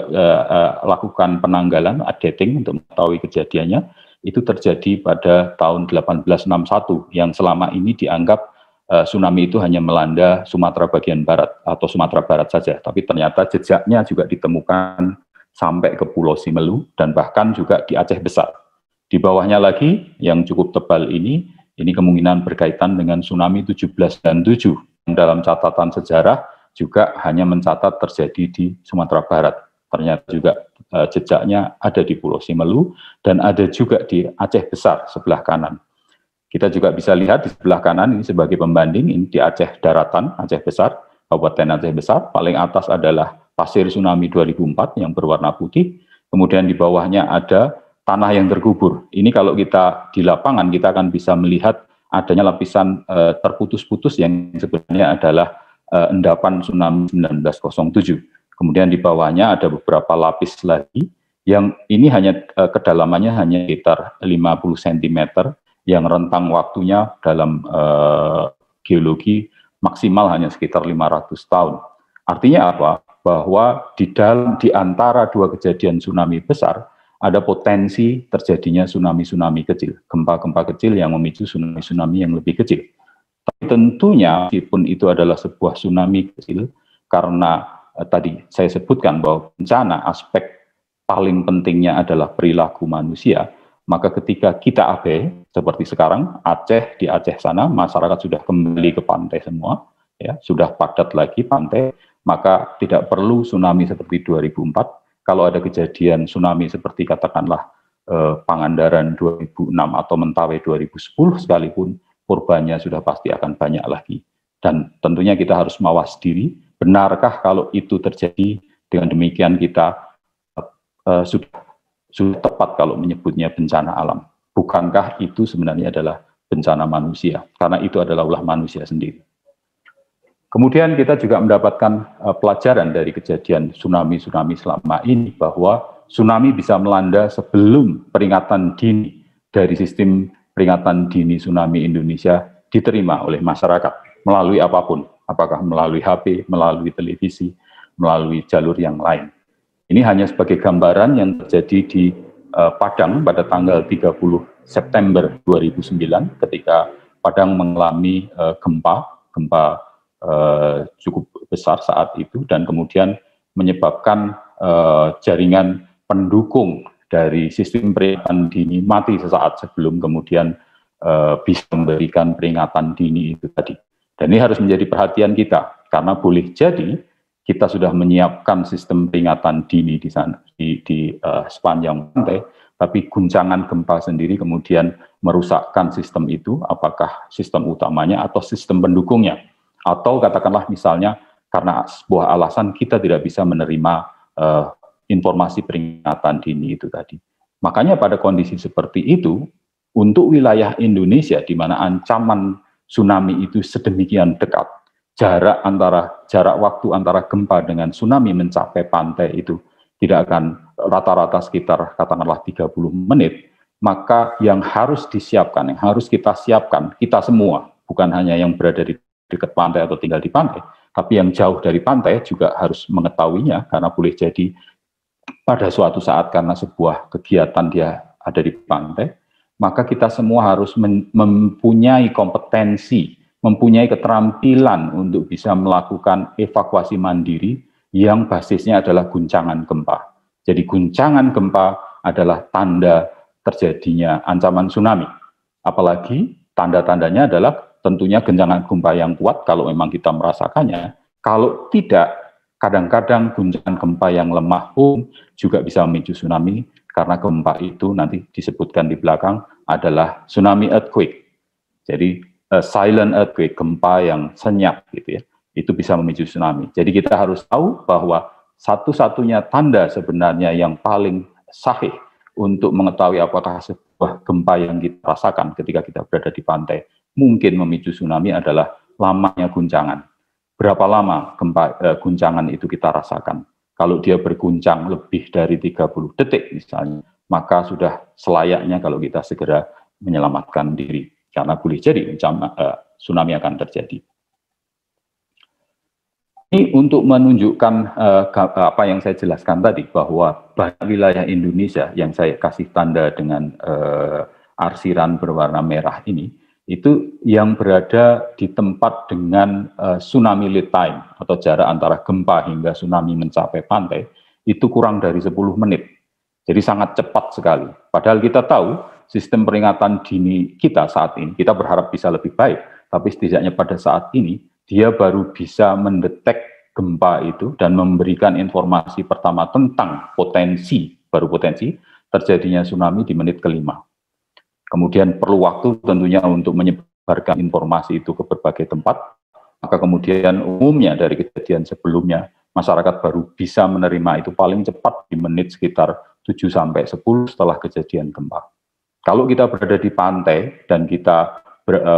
lakukan penanggalan, dating untuk mengetahui kejadiannya, itu terjadi pada tahun 1861, yang selama ini dianggap tsunami itu hanya melanda Sumatera bagian barat atau Sumatera Barat saja, tapi ternyata jejaknya juga ditemukan sampai ke Pulau Simelu dan bahkan juga di Aceh Besar. Di bawahnya lagi yang cukup tebal ini kemungkinan berkaitan dengan tsunami 1797. Dalam catatan sejarah juga hanya mencatat terjadi di Sumatera Barat. Ternyata juga jejaknya ada di Pulau Simelu dan ada juga di Aceh Besar sebelah kanan. Kita juga bisa lihat di sebelah kanan ini sebagai pembanding, ini di Aceh Daratan, Aceh Besar, Kabupaten Aceh Besar. Paling atas adalah pasir tsunami 2004 yang berwarna putih. Kemudian di bawahnya ada tanah yang terkubur. Ini kalau kita di lapangan kita akan bisa melihat adanya lapisan terputus-putus yang sebenarnya adalah endapan tsunami 1907. Kemudian di bawahnya ada beberapa lapis lagi yang ini hanya kedalamannya hanya sekitar 50 cm yang rentang waktunya dalam geologi maksimal hanya sekitar 500 tahun. Artinya apa? Bahwa di antara dua kejadian tsunami besar ada potensi terjadinya tsunami-tsunami kecil, gempa-gempa kecil yang memicu tsunami-tsunami yang lebih kecil. Tapi tentunya, meskipun itu adalah sebuah tsunami kecil, karena tadi saya sebutkan bahwa bencana aspek paling pentingnya adalah perilaku manusia, maka ketika kita abai, seperti sekarang, di Aceh sana, masyarakat sudah kembali ke pantai semua, ya, sudah padat lagi pantai, maka tidak perlu tsunami seperti 2004, kalau ada kejadian tsunami seperti katakanlah Pangandaran 2006 atau Mentawai 2010 sekalipun, korbannya sudah pasti akan banyak lagi. Dan tentunya kita harus mawas diri, benarkah kalau itu terjadi, dengan demikian kita sudah tepat kalau menyebutnya bencana alam. Bukankah itu sebenarnya adalah bencana manusia, karena itu adalah ulah manusia sendiri. Kemudian kita juga mendapatkan pelajaran dari kejadian tsunami-tsunami selama ini, bahwa tsunami bisa melanda sebelum peringatan dini dari sistem peringatan dini tsunami Indonesia diterima oleh masyarakat melalui apapun, apakah melalui HP, melalui televisi, melalui jalur yang lain. Ini hanya sebagai gambaran yang terjadi di Padang pada tanggal 30 September 2009 ketika Padang mengalami gempa cukup besar saat itu, dan kemudian menyebabkan jaringan pendukung dari sistem peringatan dini mati sesaat sebelum kemudian bisa memberikan peringatan dini itu tadi. Dan ini harus menjadi perhatian kita, karena boleh jadi kita sudah menyiapkan sistem peringatan dini di sana di sepanjang pantai, tapi guncangan gempa sendiri kemudian merusakkan sistem itu, apakah sistem utamanya atau sistem pendukungnya. Atau katakanlah misalnya karena sebuah alasan kita tidak bisa menerima informasi peringatan dini itu tadi. Makanya pada kondisi seperti itu, untuk wilayah Indonesia di mana ancaman tsunami itu sedemikian dekat, jarak waktu antara gempa dengan tsunami mencapai pantai itu tidak akan rata-rata sekitar katakanlah 30 menit, maka yang harus disiapkan, yang harus kita siapkan, kita semua, bukan hanya yang berada di dekat pantai atau tinggal di pantai, tapi yang jauh dari pantai juga harus mengetahuinya, karena boleh jadi pada suatu saat karena sebuah kegiatan dia ada di pantai, maka kita semua harus mempunyai kompetensi, mempunyai keterampilan untuk bisa melakukan evakuasi mandiri yang basisnya adalah guncangan gempa. Jadi guncangan gempa adalah tanda terjadinya ancaman tsunami. Apalagi tanda-tandanya adalah tentunya guncangan gempa yang kuat kalau memang kita merasakannya. Kalau tidak, kadang-kadang guncangan gempa yang lemah pun juga bisa memicu tsunami, karena gempa itu nanti disebutkan di belakang adalah tsunami earthquake. Jadi silent earthquake, gempa yang senyap gitu ya. itu bisa memicu tsunami. Jadi kita harus tahu bahwa satu-satunya tanda sebenarnya yang paling sahih untuk mengetahui apakah sebuah gempa yang kita rasakan ketika kita berada di pantai mungkin memicu tsunami adalah lamanya guncangan. Berapa lama guncangan itu kita rasakan? Kalau dia berguncang lebih dari 30 detik misalnya, maka sudah selayaknya kalau kita segera menyelamatkan diri. Karena boleh jadi tsunami akan terjadi. Ini untuk menunjukkan apa yang saya jelaskan tadi, bahwa banyak wilayah Indonesia yang saya kasih tanda dengan arsiran berwarna merah ini, itu yang berada di tempat dengan tsunami lead time, atau jarak antara gempa hingga tsunami mencapai pantai, itu kurang dari 10 menit. Jadi sangat cepat sekali. Padahal kita tahu, sistem peringatan dini kita saat ini, kita berharap bisa lebih baik, tapi setidaknya pada saat ini, dia baru bisa mendetek gempa itu dan memberikan informasi pertama tentang potensi terjadinya tsunami di menit ke-5. Kemudian perlu waktu tentunya untuk menyebarkan informasi itu ke berbagai tempat, maka kemudian umumnya dari kejadian sebelumnya, masyarakat baru bisa menerima itu paling cepat di menit sekitar 7-10 setelah kejadian gempa. Kalau kita berada di pantai dan kita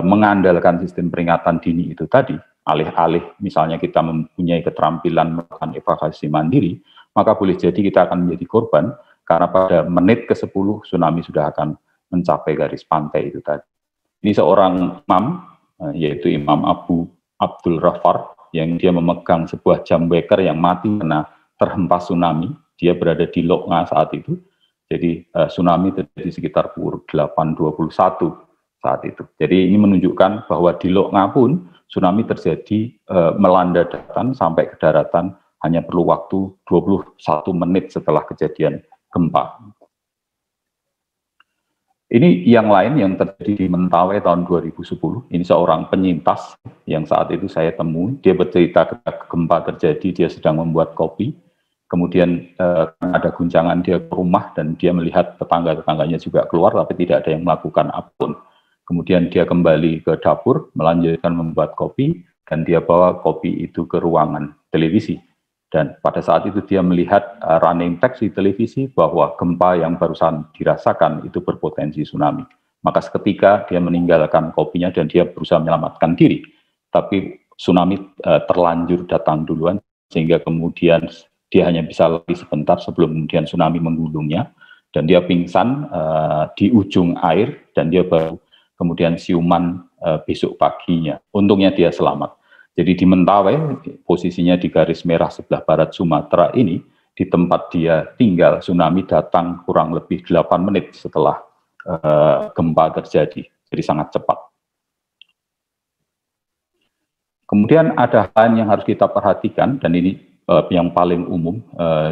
mengandalkan sistem peringatan dini itu tadi, alih-alih misalnya kita mempunyai keterampilan melakukan evakuasi mandiri, maka boleh jadi kita akan menjadi korban, karena pada menit ke-10 tsunami sudah akan mencapai garis pantai itu tadi. Ini seorang imam, yaitu Imam Abu Abdul Ghaffar, yang dia memegang sebuah jam waker yang mati karena terhempas tsunami. Dia berada di Loknga saat itu. Jadi tsunami terjadi sekitar pukul 8.21 saat itu. Jadi ini menunjukkan bahwa di Loknga pun tsunami terjadi melanda daratan sampai ke daratan hanya perlu waktu 21 menit setelah kejadian gempa. Ini yang lain yang terjadi di Mentawai tahun 2010. Ini seorang penyintas yang saat itu saya temui. Dia bercerita ketika gempa terjadi, dia sedang membuat kopi. Kemudian ada guncangan, dia ke rumah dan dia melihat tetangga-tetangganya juga keluar, tapi tidak ada yang melakukan apapun. Kemudian dia kembali ke dapur, melanjutkan membuat kopi, dan dia bawa kopi itu ke ruangan televisi. Dan pada saat itu dia melihat running text di televisi bahwa gempa yang barusan dirasakan itu berpotensi tsunami. Maka seketika dia meninggalkan kopinya dan dia berusaha menyelamatkan diri. Tapi tsunami terlanjur datang duluan, sehingga kemudian dia hanya bisa lari sebentar sebelum kemudian tsunami menggulungnya, dan dia pingsan di ujung air, dan dia baru kemudian siuman besok paginya. Untungnya dia selamat. Jadi di Mentawai, posisinya di garis merah sebelah barat Sumatera ini, di tempat dia tinggal, tsunami datang kurang lebih 8 menit setelah gempa terjadi. Jadi sangat cepat. Kemudian ada hal yang harus kita perhatikan, dan ini yang paling umum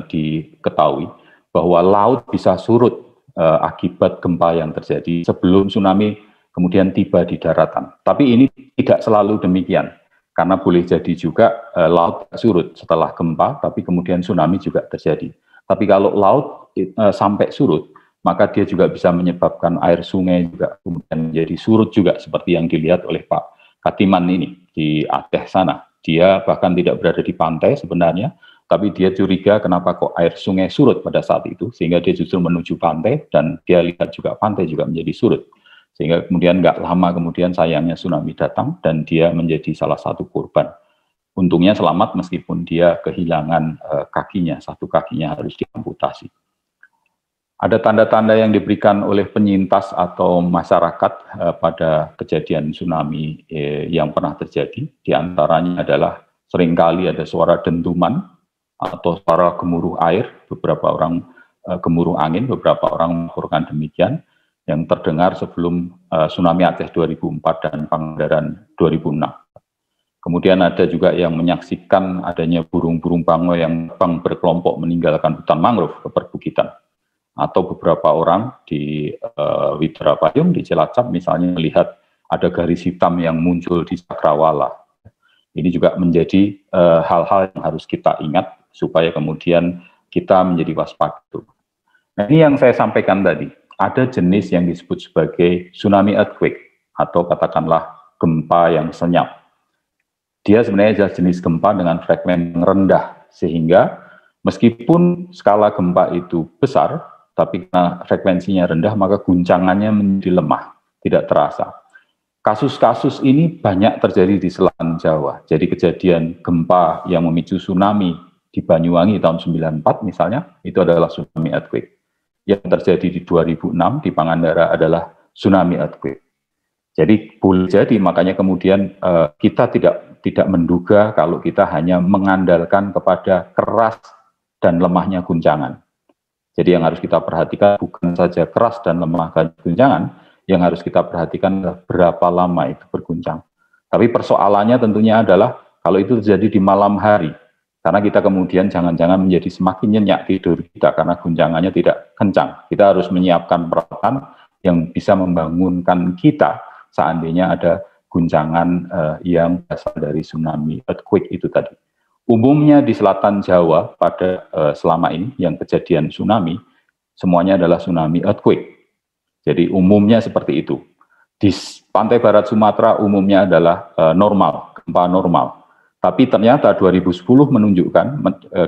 diketahui, bahwa laut bisa surut akibat gempa yang terjadi sebelum tsunami kemudian tiba di daratan. Tapi ini tidak selalu demikian. Karena boleh jadi juga laut surut setelah gempa, tapi kemudian tsunami juga terjadi. Tapi kalau laut sampai surut, maka dia juga bisa menyebabkan air sungai juga kemudian menjadi surut juga, seperti yang dilihat oleh Pak Katiman ini di Aceh sana. Dia bahkan tidak berada di pantai sebenarnya, tapi dia curiga kenapa kok air sungai surut pada saat itu, sehingga dia justru menuju pantai, dan dia lihat juga pantai juga menjadi surut. Sehingga kemudian nggak lama kemudian sayangnya tsunami datang dan dia menjadi salah satu korban. Untungnya selamat meskipun dia kehilangan kakinya, satu kakinya harus diamputasi. Ada tanda-tanda yang diberikan oleh penyintas atau masyarakat pada kejadian tsunami yang pernah terjadi. Di antaranya adalah seringkali ada suara dentuman atau suara gemuruh air, beberapa orang gemuruh angin, beberapa orang melaporkan demikian, yang terdengar sebelum tsunami Aceh 2004 dan Pangandaran 2006. Kemudian ada juga yang menyaksikan adanya burung-burung bangau yang terbang berkelompok meninggalkan hutan mangrove ke perbukitan. Atau beberapa orang di Widra Payung, di Cilacap misalnya, melihat ada garis hitam yang muncul di Cakrawala. Ini juga menjadi hal-hal yang harus kita ingat supaya kemudian kita menjadi waspada. Nah, ini yang saya sampaikan tadi. Ada jenis yang disebut sebagai tsunami earthquake, atau katakanlah gempa yang senyap. dia sebenarnya adalah jenis gempa dengan frekuensi yang rendah, sehingga meskipun skala gempa itu besar, tapi karena frekuensinya rendah, maka guncangannya menjadi lemah, tidak terasa. Kasus-kasus ini banyak terjadi di selatan Jawa. Jadi kejadian gempa yang memicu tsunami di Banyuwangi tahun 94 misalnya, itu adalah tsunami earthquake. Yang terjadi di 2006 di Pangandaran adalah tsunami earthquake. Jadi boleh jadi makanya kemudian kita tidak menduga kalau kita hanya mengandalkan kepada keras dan lemahnya guncangan. Jadi yang harus kita perhatikan bukan saja keras dan lemah guncangan, yang harus kita perhatikan adalah berapa lama itu berguncang. Tapi persoalannya tentunya adalah kalau itu terjadi di malam hari, karena kita kemudian jangan-jangan menjadi semakin nyenyak tidur kita karena guncangannya tidak kencang. Kita harus menyiapkan peralatan yang bisa membangunkan kita seandainya ada guncangan yang berasal dari tsunami earthquake itu tadi. Umumnya di selatan Jawa pada selama ini yang kejadian tsunami, semuanya adalah tsunami earthquake. Jadi umumnya seperti itu. Di pantai barat Sumatera umumnya adalah normal, gempa normal. Tapi ternyata 2010 menunjukkan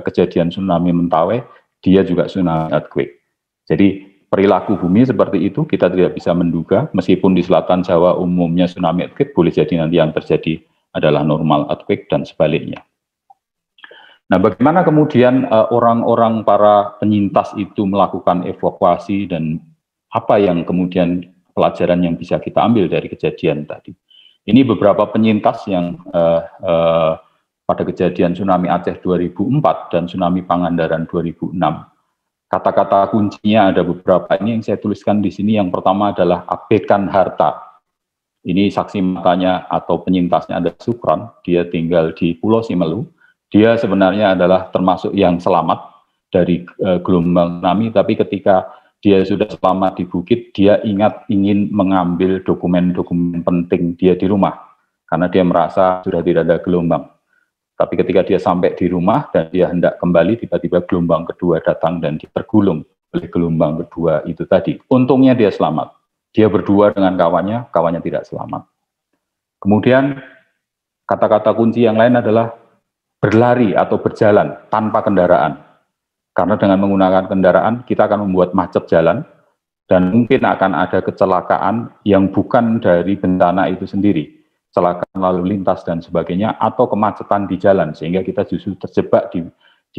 kejadian tsunami Mentawai, dia juga tsunami earthquake. Jadi perilaku bumi seperti itu kita tidak bisa menduga, meskipun di selatan Jawa umumnya tsunami earthquake, boleh jadi nanti yang terjadi adalah normal earthquake dan sebaliknya. Nah, bagaimana kemudian orang-orang para penyintas itu melakukan evakuasi dan apa yang kemudian pelajaran yang bisa kita ambil dari kejadian tadi? Ini beberapa penyintas yang pada kejadian tsunami Aceh 2004 dan tsunami Pangandaran 2006. Kata-kata kuncinya ada beberapa, ini yang saya tuliskan di sini. Yang pertama adalah abaikan harta. Ini saksi matanya atau penyintasnya ada Sukron, dia tinggal di Pulau Simelu. Dia sebenarnya adalah termasuk yang selamat dari gelombang tsunami, tapi ketika dia sudah selamat di bukit, dia ingin mengambil dokumen-dokumen penting dia di rumah, karena dia merasa sudah tidak ada gelombang. Tapi ketika dia sampai di rumah dan dia hendak kembali, tiba-tiba gelombang kedua datang dan dia tergulung oleh gelombang kedua itu tadi. Untungnya dia selamat. Dia berdua dengan kawannya, kawannya tidak selamat. Kemudian kata-kata kunci yang lain adalah berlari atau berjalan tanpa kendaraan. Karena dengan menggunakan kendaraan, kita akan membuat macet jalan, dan mungkin akan ada kecelakaan yang bukan dari bencana itu sendiri. Kecelakaan lalu lintas dan sebagainya, atau kemacetan di jalan, sehingga kita justru terjebak di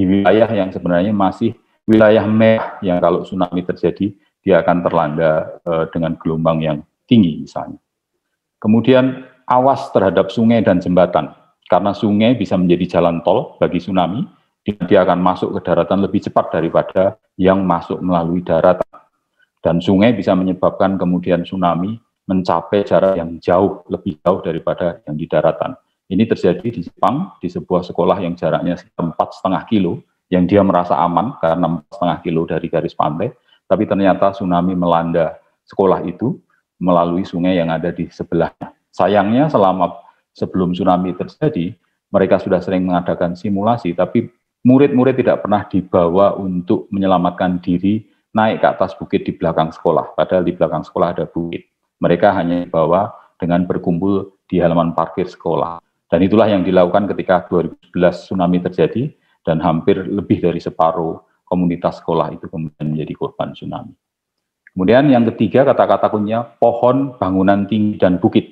wilayah yang sebenarnya masih wilayah merah, yang kalau tsunami terjadi, dia akan terlanda dengan gelombang yang tinggi misalnya. Kemudian awas terhadap sungai dan jembatan, karena sungai bisa menjadi jalan tol bagi tsunami, dia akan masuk ke daratan lebih cepat daripada yang masuk melalui daratan. Dan sungai bisa menyebabkan kemudian tsunami mencapai jarak yang jauh, lebih jauh daripada yang di daratan. Ini terjadi di Jepang, di sebuah sekolah yang jaraknya 4,5 kilo, yang dia merasa aman karena 4,5 kilo dari garis pantai, tapi ternyata tsunami melanda sekolah itu melalui sungai yang ada di sebelahnya. Sayangnya sebelum tsunami terjadi, mereka sudah sering mengadakan simulasi, tapi murid-murid tidak pernah dibawa untuk menyelamatkan diri naik ke atas bukit di belakang sekolah, padahal di belakang sekolah ada bukit. Mereka hanya dibawa dengan berkumpul di halaman parkir sekolah. Dan itulah yang dilakukan ketika 2011 tsunami terjadi, dan hampir lebih dari separuh komunitas sekolah itu kemudian menjadi korban tsunami. Kemudian yang ketiga, kata-kata kuncinya pohon, bangunan tinggi, dan bukit.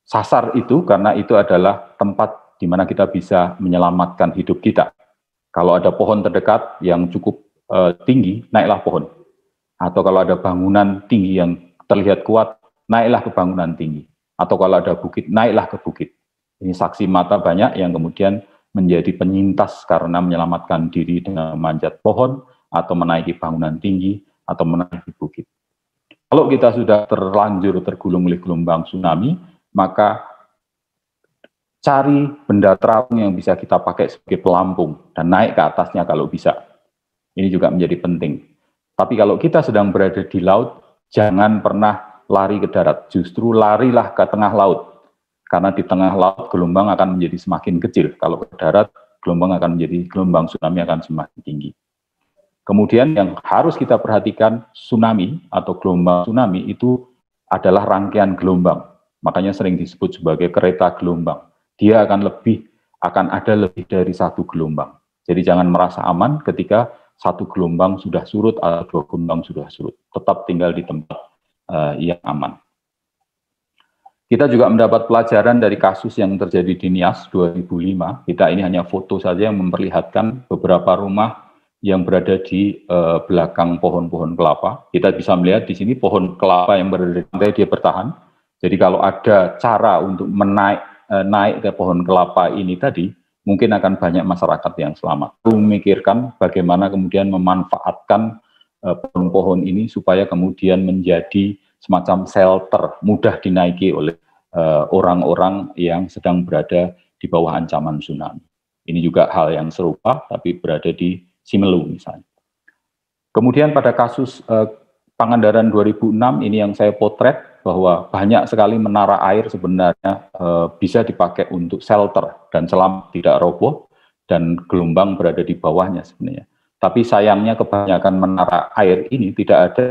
Sasar itu karena itu adalah tempat di mana kita bisa menyelamatkan hidup kita. Kalau ada pohon terdekat yang cukup tinggi, naiklah pohon. Atau kalau ada bangunan tinggi yang terlihat kuat, naiklah ke bangunan tinggi. Atau kalau ada bukit, naiklah ke bukit. Ini saksi mata banyak yang kemudian menjadi penyintas karena menyelamatkan diri dengan memanjat pohon, atau menaiki bangunan tinggi, atau menaiki bukit. Kalau kita sudah terlanjur tergulung oleh gelombang tsunami, maka cari benda terapung yang bisa kita pakai sebagai pelampung dan naik ke atasnya kalau bisa. Ini juga menjadi penting. Tapi kalau kita sedang berada di laut, jangan pernah lari ke darat. Justru larilah ke tengah laut. Karena di tengah laut gelombang akan menjadi semakin kecil. Kalau ke darat, gelombang tsunami akan semakin tinggi. Kemudian yang harus kita perhatikan, tsunami atau gelombang tsunami itu adalah rangkaian gelombang. Makanya sering disebut sebagai kereta gelombang. dia akan ada lebih dari satu gelombang. Jadi jangan merasa aman ketika satu gelombang sudah surut atau 2 gelombang sudah surut. Tetap tinggal di tempat yang aman. Kita juga mendapat pelajaran dari kasus yang terjadi di Nias 2005. Kita ini hanya foto saja yang memperlihatkan beberapa rumah yang berada di belakang pohon-pohon kelapa. Kita bisa melihat di sini pohon kelapa yang berada di pantai dia bertahan. Jadi kalau ada cara untuk naik ke pohon kelapa ini tadi, mungkin akan banyak masyarakat yang selamat. Memikirkan bagaimana kemudian memanfaatkan pohon-pohon ini supaya kemudian menjadi semacam shelter, mudah dinaiki oleh orang-orang yang sedang berada di bawah ancaman tsunami. Ini juga hal yang serupa, tapi berada di Simelu misalnya. Kemudian pada kasus Pangandaran 2006, ini yang saya potret, bahwa banyak sekali menara air sebenarnya bisa dipakai untuk shelter, dan selama tidak roboh, dan gelombang berada di bawahnya sebenarnya. Tapi sayangnya kebanyakan menara air ini tidak ada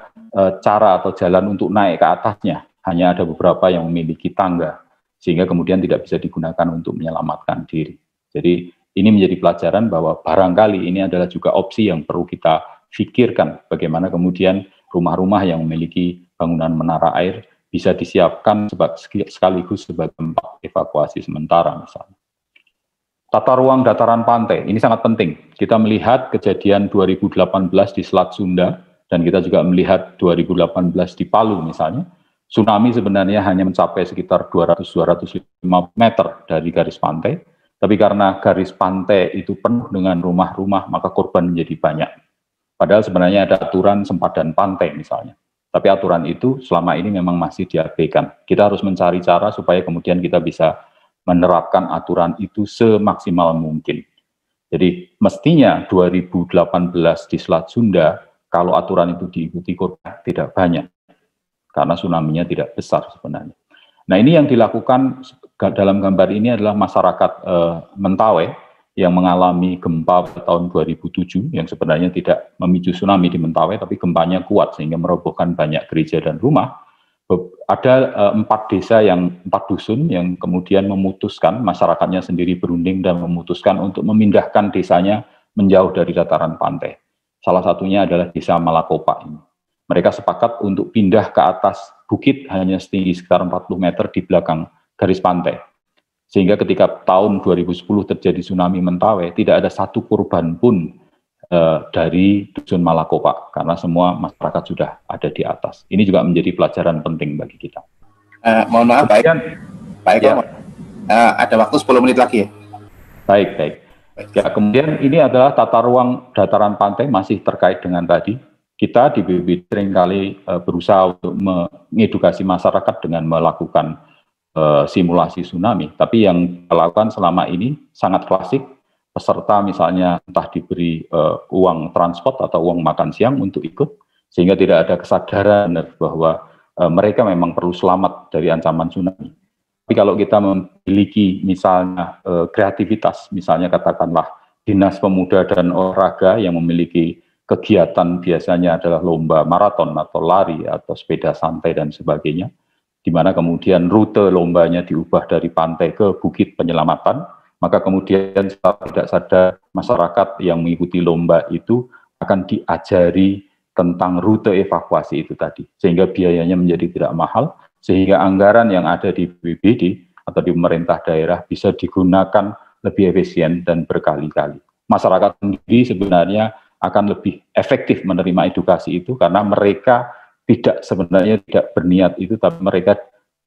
cara atau jalan untuk naik ke atasnya. Hanya ada beberapa yang memiliki tangga, sehingga kemudian tidak bisa digunakan untuk menyelamatkan diri. Jadi ini menjadi pelajaran bahwa barangkali ini adalah juga opsi yang perlu kita pikirkan, bagaimana kemudian rumah-rumah yang memiliki bangunan menara air bisa disiapkan sekaligus sebagai tempat evakuasi sementara misalnya. Tata ruang dataran pantai, ini sangat penting. Kita melihat kejadian 2018 di Selat Sunda, dan kita juga melihat 2018 di Palu misalnya, tsunami sebenarnya hanya mencapai sekitar 200-205 meter dari garis pantai, tapi karena garis pantai itu penuh dengan rumah-rumah, maka korban menjadi banyak. Padahal sebenarnya ada aturan sempadan pantai misalnya. Tapi aturan itu selama ini memang masih diabaikan. Kita harus mencari cara supaya kemudian kita bisa menerapkan aturan itu semaksimal mungkin. Jadi mestinya 2018 di Selat Sunda, kalau aturan itu diikuti korban tidak banyak. Karena tsunami-nya tidak besar sebenarnya. Nah ini yang dilakukan dalam gambar ini adalah masyarakat Mentawai yang mengalami gempa pada tahun 2007 yang sebenarnya tidak memicu tsunami di Mentawai, tapi gempanya kuat sehingga merobohkan banyak gereja dan rumah. Ada 4 desa yang 4 dusun yang kemudian memutuskan, masyarakatnya sendiri berunding dan memutuskan untuk memindahkan desanya menjauh dari dataran pantai. Salah satunya adalah desa Malakopa ini. Mereka sepakat untuk pindah ke atas bukit hanya setinggi sekitar 40 meter di belakang garis pantai. Sehingga ketika tahun 2010 terjadi tsunami Mentawai, tidak ada satu korban pun dari dusun Malakopa, karena semua masyarakat sudah ada di atas. Ini juga menjadi pelajaran penting bagi kita. Mohon maaf, kemudian, Pak Eko, ada waktu 10 menit lagi ya? Baik. Ya, kemudian ini adalah tata ruang dataran pantai masih terkait dengan tadi. Kita di BPBD seringkali berusaha untuk mengedukasi masyarakat dengan melakukan simulasi tsunami. Tapi yang dilakukan selama ini sangat klasik, peserta misalnya entah diberi uang transport atau uang makan siang untuk ikut, sehingga tidak ada kesadaran bahwa mereka memang perlu selamat dari ancaman tsunami. Tapi kalau kita memiliki misalnya kreativitas, misalnya katakanlah Dinas Pemuda dan Olahraga yang memiliki kegiatan biasanya adalah lomba maraton atau lari atau sepeda santai dan sebagainya, di mana kemudian rute lombanya diubah dari pantai ke bukit penyelamatan, maka kemudian setelah tidak sadar masyarakat yang mengikuti lomba itu akan diajari tentang rute evakuasi itu tadi, sehingga biayanya menjadi tidak mahal, sehingga anggaran yang ada di BPBD atau di pemerintah daerah bisa digunakan lebih efisien dan berkali-kali. Masyarakat sendiri sebenarnya akan lebih efektif menerima edukasi itu karena mereka sebenarnya tidak berniat itu, tapi mereka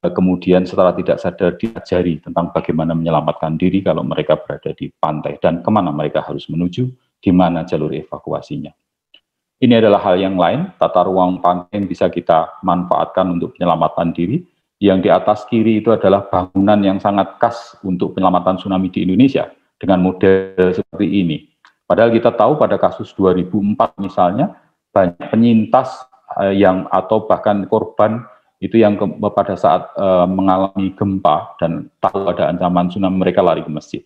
kemudian setelah tidak sadar diajari tentang bagaimana menyelamatkan diri kalau mereka berada di pantai dan kemana mereka harus menuju, di mana jalur evakuasinya. Ini adalah hal yang lain, tata ruang pantai yang bisa kita manfaatkan untuk penyelamatan diri. Yang di atas kiri itu adalah bangunan yang sangat khas untuk penyelamatan tsunami di Indonesia dengan model seperti ini. Padahal kita tahu pada kasus 2004 misalnya, banyak penyintas yang atau bahkan korban itu yang pada saat mengalami gempa dan tahu ada ancaman tsunami, mereka lari ke masjid.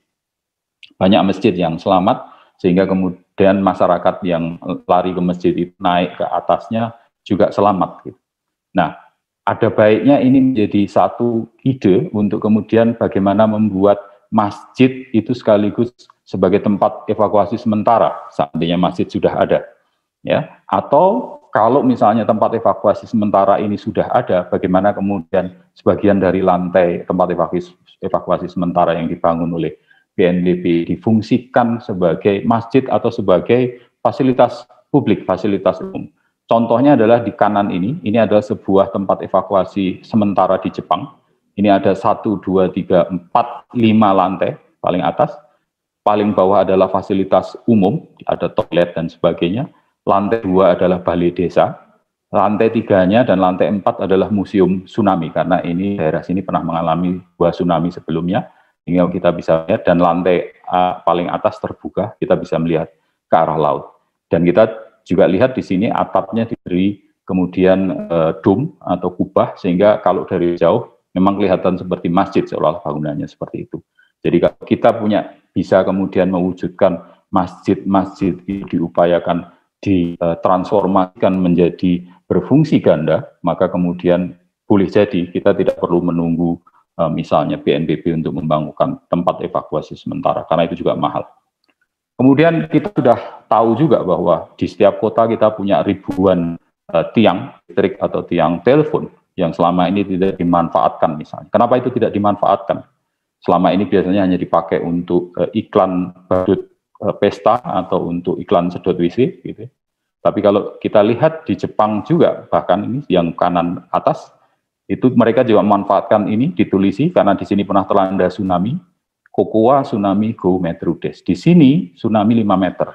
Banyak masjid yang selamat, sehingga kemudian masyarakat yang lari ke masjid itu naik ke atasnya juga selamat. Gitu. Nah, ada baiknya ini menjadi satu ide untuk kemudian bagaimana membuat masjid itu sekaligus sebagai tempat evakuasi sementara seandainya masjid sudah ada, ya. Atau kalau misalnya tempat evakuasi sementara ini sudah ada, bagaimana kemudian sebagian dari lantai tempat evakuasi sementara yang dibangun oleh BNPB difungsikan sebagai masjid atau sebagai fasilitas publik, fasilitas umum. Contohnya adalah di kanan ini adalah sebuah tempat evakuasi sementara di Jepang. Ini ada 1, 2, 3, 4, 5 lantai paling atas. Paling bawah adalah fasilitas umum, ada toilet dan sebagainya. Lantai 2 adalah balai desa. Lantai 3-nya dan lantai 4 adalah museum tsunami, karena ini daerah sini pernah mengalami 2 tsunami sebelumnya. Hingga kita bisa lihat, dan lantai paling atas terbuka, kita bisa melihat ke arah laut. Dan kita juga lihat di sini atapnya diberi kemudian dom atau kubah, sehingga kalau dari jauh memang kelihatan seperti masjid, seolah-olah bangunannya seperti itu. Jadi kalau kita bisa kemudian mewujudkan masjid-masjid itu diupayakan ditransformasikan menjadi berfungsi ganda, maka kemudian boleh jadi kita tidak perlu menunggu misalnya BNPB untuk membangunkan tempat evakuasi sementara, karena itu juga mahal. Kemudian kita sudah tahu juga bahwa di setiap kota kita punya ribuan tiang listrik atau tiang telepon yang selama ini tidak dimanfaatkan misalnya. Kenapa itu tidak dimanfaatkan? Selama ini biasanya hanya dipakai untuk iklan badut pesta atau untuk iklan sedot WC gitu. Tapi kalau kita lihat di Jepang juga, bahkan ini yang kanan atas, itu mereka juga memanfaatkan ini, ditulisi karena di sini pernah terlanda tsunami, Kokowa Tsunami Go Metro Des. Di sini tsunami 5 meter.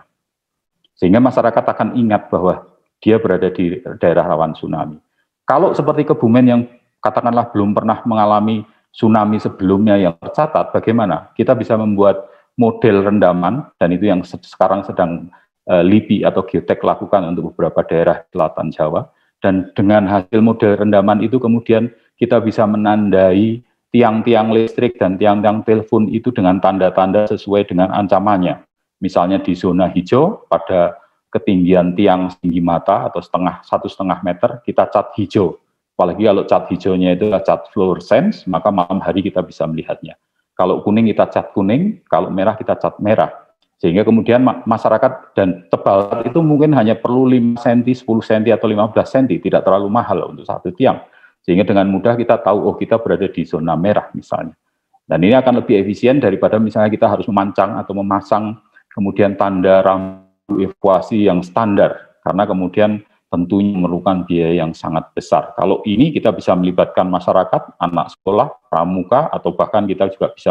Sehingga masyarakat akan ingat bahwa dia berada di daerah rawan tsunami. Kalau seperti Kebumen yang katakanlah belum pernah mengalami tsunami sebelumnya yang tercatat, bagaimana? Kita bisa membuat model rendaman, dan itu yang sekarang sedang LIPI atau Geotek lakukan untuk beberapa daerah selatan Jawa. Dan dengan hasil model rendaman itu kemudian kita bisa menandai tiang-tiang listrik dan tiang-tiang telepon itu dengan tanda-tanda sesuai dengan ancamannya. Misalnya di zona hijau, pada ketinggian tiang setinggi mata atau 1,5 meter, kita cat hijau. Apalagi kalau cat hijaunya itu cat fluorescence, maka malam hari kita bisa melihatnya. Kalau kuning kita cat kuning, kalau merah kita cat merah. Sehingga kemudian masyarakat, dan tebal itu mungkin hanya perlu 5 cm, 10 cm atau 15 cm, tidak terlalu mahal untuk satu tiang. Sehingga dengan mudah kita tahu, oh kita berada di zona merah misalnya. Dan ini akan lebih efisien daripada misalnya kita harus memancang atau memasang kemudian tanda rambu evakuasi yang standar, karena kemudian tentunya memerlukan biaya yang sangat besar. Kalau ini kita bisa melibatkan masyarakat, anak sekolah, pramuka, atau bahkan kita juga bisa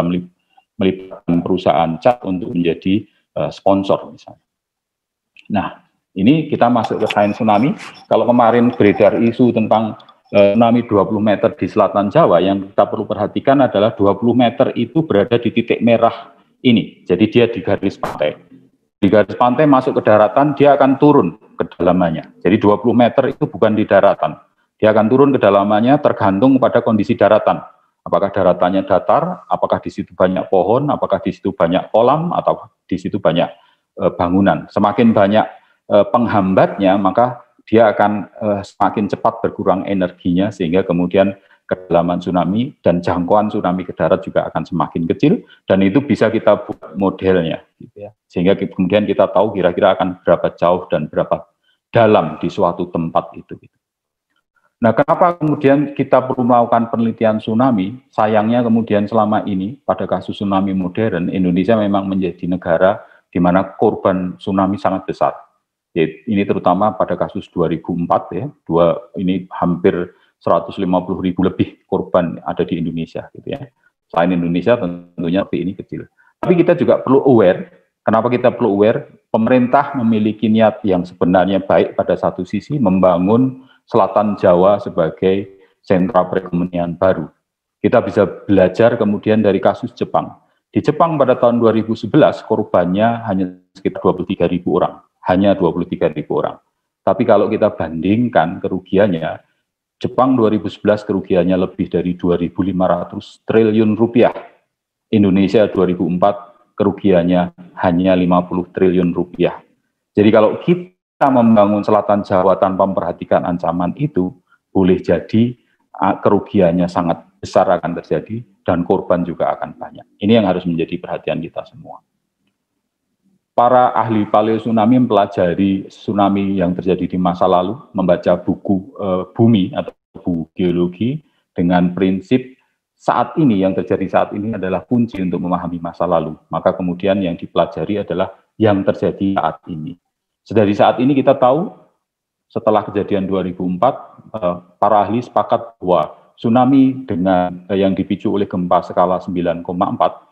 melibatkan perusahaan cat untuk menjadi sponsor misalnya. Nah, ini kita masuk ke sains tsunami. Kalau kemarin beredar isu tentang tsunami 20 meter di selatan Jawa, yang kita perlu perhatikan adalah 20 meter itu berada di titik merah ini. Jadi dia di garis pantai. Di garis pantai masuk ke daratan, dia akan turun kedalamannya. Jadi 20 meter itu bukan di daratan. Dia akan turun kedalamannya tergantung pada kondisi daratan. Apakah daratannya datar, apakah di situ banyak pohon, apakah di situ banyak kolam, atau di situ banyak bangunan. Semakin banyak penghambatnya, maka dia akan semakin cepat berkurang energinya, sehingga kemudian kedalaman tsunami dan jangkauan tsunami ke darat juga akan semakin kecil, dan itu bisa kita buat modelnya, gitu ya. Sehingga kemudian kita tahu kira-kira akan berapa jauh dan berapa dalam di suatu tempat itu. Gitu. Nah, kenapa kemudian kita perlu melakukan penelitian tsunami? Sayangnya kemudian selama ini pada kasus tsunami modern, Indonesia memang menjadi negara di mana korban tsunami sangat besar. Ini terutama pada kasus 2004 ya, ini hampir 150.000 lebih korban ada di Indonesia gitu ya. Selain Indonesia tentunya ini kecil. Tapi kita juga perlu aware. Kenapa kita perlu aware? Pemerintah memiliki niat yang sebenarnya baik pada satu sisi, membangun Selatan Jawa sebagai sentra perekonomian baru. Kita bisa belajar kemudian dari kasus Jepang. Di Jepang pada tahun 2011 korbannya hanya sekitar 23.000 orang. Hanya 23.000 orang. Tapi kalau kita bandingkan kerugiannya, Jepang 2011 kerugiannya lebih dari 2.500 triliun rupiah. Indonesia 2004 kerugiannya hanya 50 triliun rupiah. Jadi kalau kita membangun Selatan Jawa tanpa memperhatikan ancaman itu, boleh jadi kerugiannya sangat besar akan terjadi, dan korban juga akan banyak. Ini yang harus menjadi perhatian kita semua. Para ahli paleosunami mempelajari tsunami yang terjadi di masa lalu, membaca buku bumi atau buku geologi dengan prinsip saat ini, yang terjadi saat ini adalah kunci untuk memahami masa lalu. Maka kemudian yang dipelajari adalah yang terjadi saat ini. Dari saat ini kita tahu, setelah kejadian 2004, para ahli sepakat bahwa tsunami dengan yang dipicu oleh gempa skala 9,4,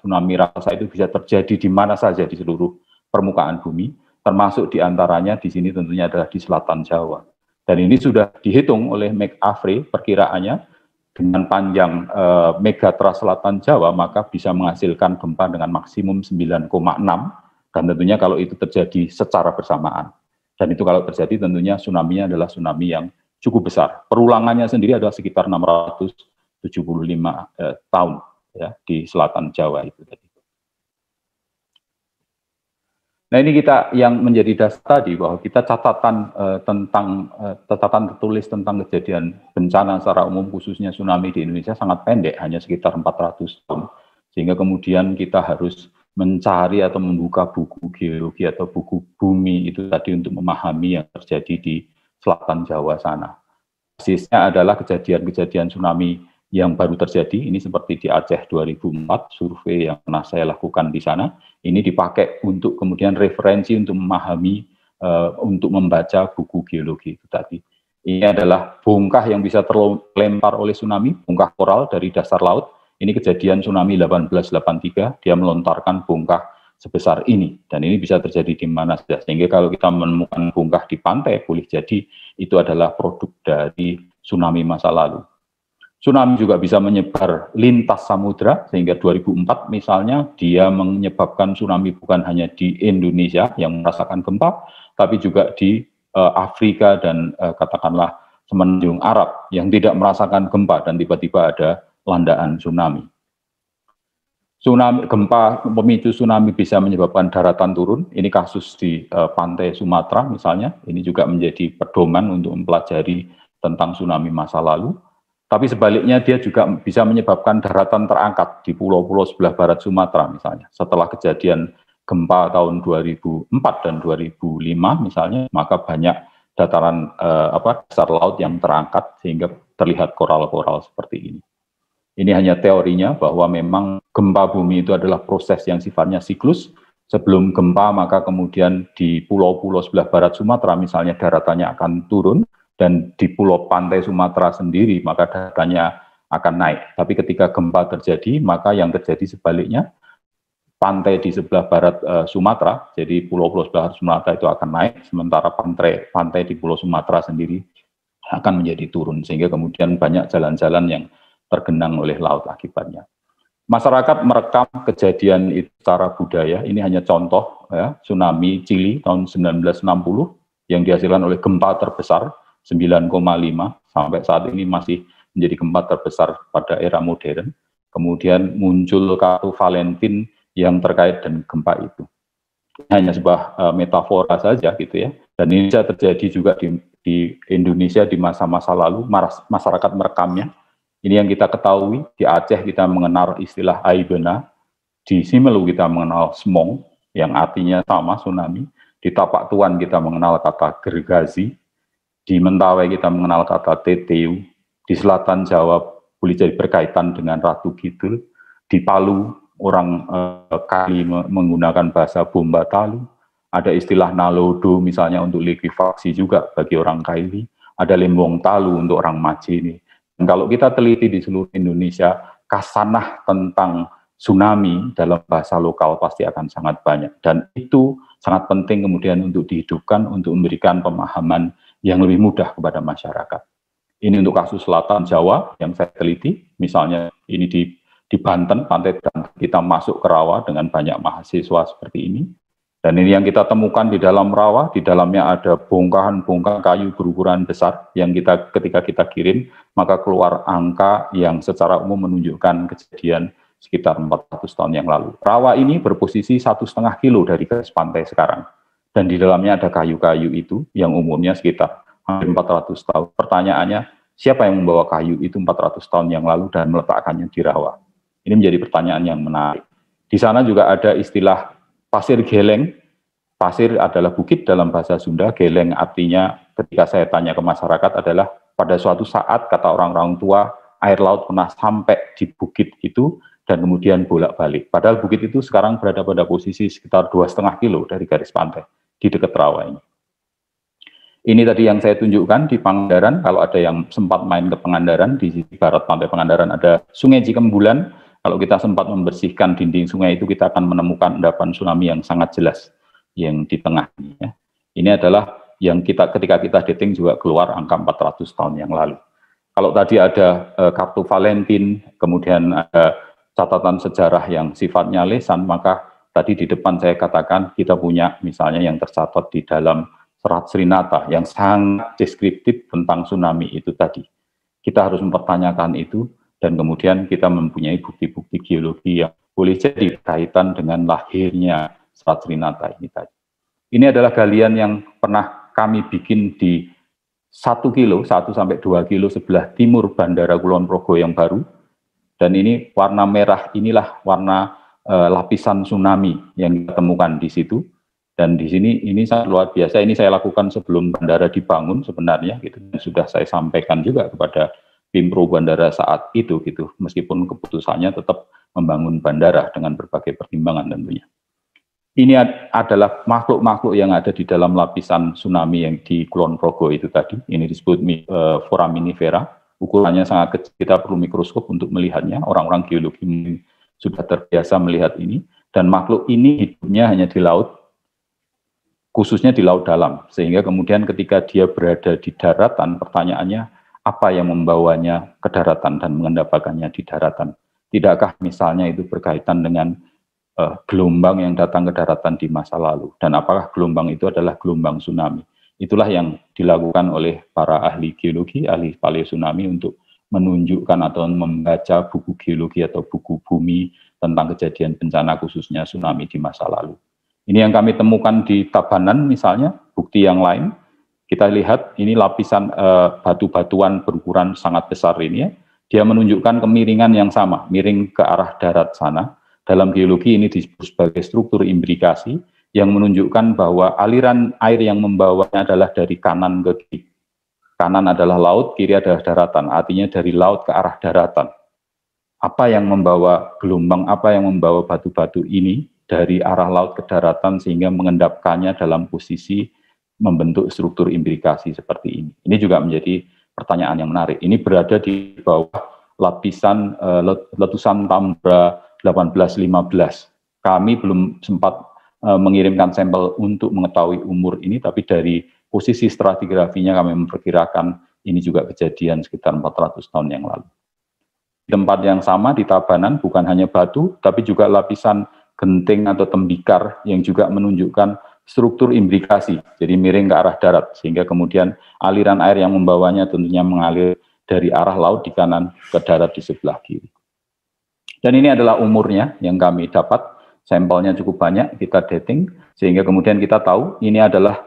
tsunami raksasa itu bisa terjadi di mana saja di seluruh permukaan bumi, termasuk diantaranya di sini tentunya adalah di selatan Jawa. Dan ini sudah dihitung oleh McAfee perkiraannya, dengan panjang megatrust selatan Jawa, maka bisa menghasilkan gempa dengan maksimum 9,6, dan tentunya kalau itu terjadi secara bersamaan. Dan itu kalau terjadi tentunya tsunami-nya adalah tsunami yang cukup besar. Perulangannya sendiri adalah sekitar 675 tahun ya, di selatan Jawa itu tadi. Nah, ini kita yang menjadi dasar tadi, bahwa kita catatan tertulis tentang kejadian bencana secara umum khususnya tsunami di Indonesia sangat pendek, hanya sekitar 400 tahun. Sehingga kemudian kita harus mencari atau membuka buku geologi atau buku bumi itu tadi untuk memahami yang terjadi di selatan Jawa sana. Basisnya adalah kejadian-kejadian tsunami yang baru terjadi, ini seperti di Aceh 2004, survei yang pernah saya lakukan di sana, ini dipakai untuk kemudian referensi untuk memahami, untuk membaca buku geologi itu tadi. Ini adalah bongkah yang bisa terlempar oleh tsunami, bongkah koral dari dasar laut, ini kejadian tsunami 1883, dia melontarkan bongkah sebesar ini, dan ini bisa terjadi di mana saja, sehingga kalau kita menemukan bongkah di pantai, boleh jadi itu adalah produk dari tsunami masa lalu. Tsunami juga bisa menyebar lintas samudra, sehingga 2004 misalnya dia menyebabkan tsunami bukan hanya di Indonesia yang merasakan gempa, tapi juga di Afrika dan katakanlah Semenanjung Arab yang tidak merasakan gempa dan tiba-tiba ada landaan tsunami. Gempa pemicu tsunami bisa menyebabkan daratan turun, ini kasus di pantai Sumatera misalnya, ini juga menjadi pedoman untuk mempelajari tentang tsunami masa lalu. Tapi sebaliknya dia juga bisa menyebabkan daratan terangkat di pulau-pulau sebelah barat Sumatera misalnya. Setelah kejadian gempa tahun 2004 dan 2005 misalnya, maka banyak dataran dasar laut yang terangkat sehingga terlihat koral-koral seperti ini. Ini hanya teorinya bahwa memang gempa bumi itu adalah proses yang sifatnya siklus. Sebelum gempa maka kemudian di pulau-pulau sebelah barat Sumatera misalnya daratannya akan turun, dan di pulau pantai Sumatera sendiri maka daratanya akan naik. Tapi ketika gempa terjadi, maka yang terjadi sebaliknya, pantai di sebelah barat Sumatera, jadi pulau-pulau sebelah barat Sumatera itu akan naik, sementara pantai di pulau Sumatera sendiri akan menjadi turun, sehingga kemudian banyak jalan-jalan yang tergenang oleh laut akibatnya. Masyarakat merekam kejadian itu secara budaya, ini hanya contoh ya, tsunami Chili tahun 1960 yang dihasilkan oleh gempa terbesar 9,5 sampai saat ini masih menjadi gempa terbesar pada era modern. Kemudian muncul kartu Valentin yang terkait dengan gempa itu. Hanya sebuah metafora saja gitu ya. Dan ini bisa terjadi juga di Indonesia di masa-masa lalu, masyarakat merekamnya. Ini yang kita ketahui, di Aceh kita mengenal istilah Aibena, di Simelu kita mengenal Smong, yang artinya sama tsunami, di Tapak Tuan kita mengenal kata gergazi, di Mentawai kita mengenal kata teteu, di selatan Jawa boleh jadi berkaitan dengan Ratu Kidul, di Palu orang Kali menggunakan bahasa Bomba Talu, ada istilah Nalodo misalnya untuk likuifaksi juga bagi orang Kaili, ada Lembong Talu untuk orang Majene. Dan kalau kita teliti di seluruh Indonesia, kasanah tentang tsunami dalam bahasa lokal pasti akan sangat banyak, dan itu sangat penting kemudian untuk dihidupkan, untuk memberikan pemahaman yang lebih mudah kepada masyarakat. Ini untuk kasus selatan Jawa yang saya teliti, misalnya ini di Banten, pantai Banten, kita masuk ke rawa dengan banyak mahasiswa seperti ini. Dan ini yang kita temukan di dalam rawa, di dalamnya ada bongkahan-bongkahan kayu berukuran besar yang ketika kita kirim, maka keluar angka yang secara umum menunjukkan kejadian sekitar 400 tahun yang lalu. Rawa ini berposisi 1,5 kilo dari garis pantai sekarang. Dan di dalamnya ada kayu-kayu itu yang umumnya sekitar hampir 400 tahun. Pertanyaannya, siapa yang membawa kayu itu 400 tahun yang lalu dan meletakkannya di rawa? Ini menjadi pertanyaan yang menarik. Di sana juga ada istilah pasir geleng. Pasir adalah bukit dalam bahasa Sunda, geleng artinya ketika saya tanya ke masyarakat adalah pada suatu saat kata orang-orang tua air laut pernah sampai di bukit itu dan kemudian bolak-balik. Padahal bukit itu sekarang berada pada posisi sekitar 2,5 kilo dari garis pantai di dekat rawa ini. Ini tadi yang saya tunjukkan di Pangandaran. Kalau ada yang sempat main ke Pangandaran, di sisi barat pantai Pangandaran ada Sungai Cikembulan. Kalau kita sempat membersihkan dinding sungai itu kita akan menemukan endapan tsunami yang sangat jelas yang di tengah ini. Ya. Ini adalah yang ketika kita dating juga keluar angka 400 tahun yang lalu. Kalau tadi ada kartu Valentin, kemudian ada catatan sejarah yang sifatnya lesan, maka tadi di depan saya katakan kita punya misalnya yang tercatat di dalam Serat Srinata yang sangat deskriptif tentang tsunami itu tadi. Kita harus mempertanyakan itu dan kemudian kita mempunyai bukti-bukti geologi yang boleh jadi kaitan dengan lahirnya Serat Srinata ini tadi. Ini adalah galian yang pernah kami bikin di 1 kilo, 1 sampai 2 kilo sebelah timur Bandara Kulon Progo yang baru. Dan ini warna merah, inilah warna lapisan tsunami yang kita temukan di situ. Dan di sini ini sangat luar biasa. Ini saya lakukan sebelum bandara dibangun sebenarnya, gitu. Dan sudah saya sampaikan juga kepada Pimpro Bandara saat itu, gitu. Meskipun keputusannya tetap membangun bandara dengan berbagai pertimbangan tentunya. Ini adalah makhluk-makhluk yang ada di dalam lapisan tsunami yang di Kulon Progo itu tadi. Ini disebut foraminifera. Ukurannya sangat kecil, kita perlu mikroskop untuk melihatnya. Orang-orang geologi sudah terbiasa melihat ini. Dan makhluk ini hidupnya hanya di laut, khususnya di laut dalam. Sehingga kemudian ketika dia berada di daratan, pertanyaannya apa yang membawanya ke daratan dan mengendapkannya di daratan. Tidakkah misalnya itu berkaitan dengan gelombang yang datang ke daratan di masa lalu, dan apakah gelombang itu adalah gelombang tsunami. Itulah yang dilakukan oleh para ahli geologi, ahli paleotsunami untuk menunjukkan atau membaca buku geologi atau buku bumi tentang kejadian bencana khususnya tsunami di masa lalu. Ini yang kami temukan di Tabanan misalnya, bukti yang lain. Kita lihat ini lapisan batu-batuan berukuran sangat besar ini ya. Dia menunjukkan kemiringan yang sama, miring ke arah darat sana. Dalam geologi ini disebut sebagai struktur imbrikasi yang menunjukkan bahwa aliran air yang membawanya adalah dari kanan ke kiri. Kanan adalah laut, kiri adalah daratan, artinya dari laut ke arah daratan. Apa yang membawa gelombang, apa yang membawa batu-batu ini dari arah laut ke daratan sehingga mengendapkannya dalam posisi membentuk struktur imbrikasi seperti ini. Ini juga menjadi pertanyaan yang menarik. Ini berada di bawah lapisan letusan Tambra 1815. Kami belum sempat mengirimkan sampel untuk mengetahui umur ini, tapi dari posisi stratigrafinya kami memperkirakan ini juga kejadian sekitar 400 tahun yang lalu. Di tempat yang sama di Tabanan bukan hanya batu, tapi juga lapisan genting atau tembikar yang juga menunjukkan struktur imbrikasi, jadi miring ke arah darat, sehingga kemudian aliran air yang membawanya tentunya mengalir dari arah laut di kanan ke darat di sebelah kiri. Dan ini adalah umurnya yang kami dapat, sampelnya cukup banyak, kita dating, sehingga kemudian kita tahu ini adalah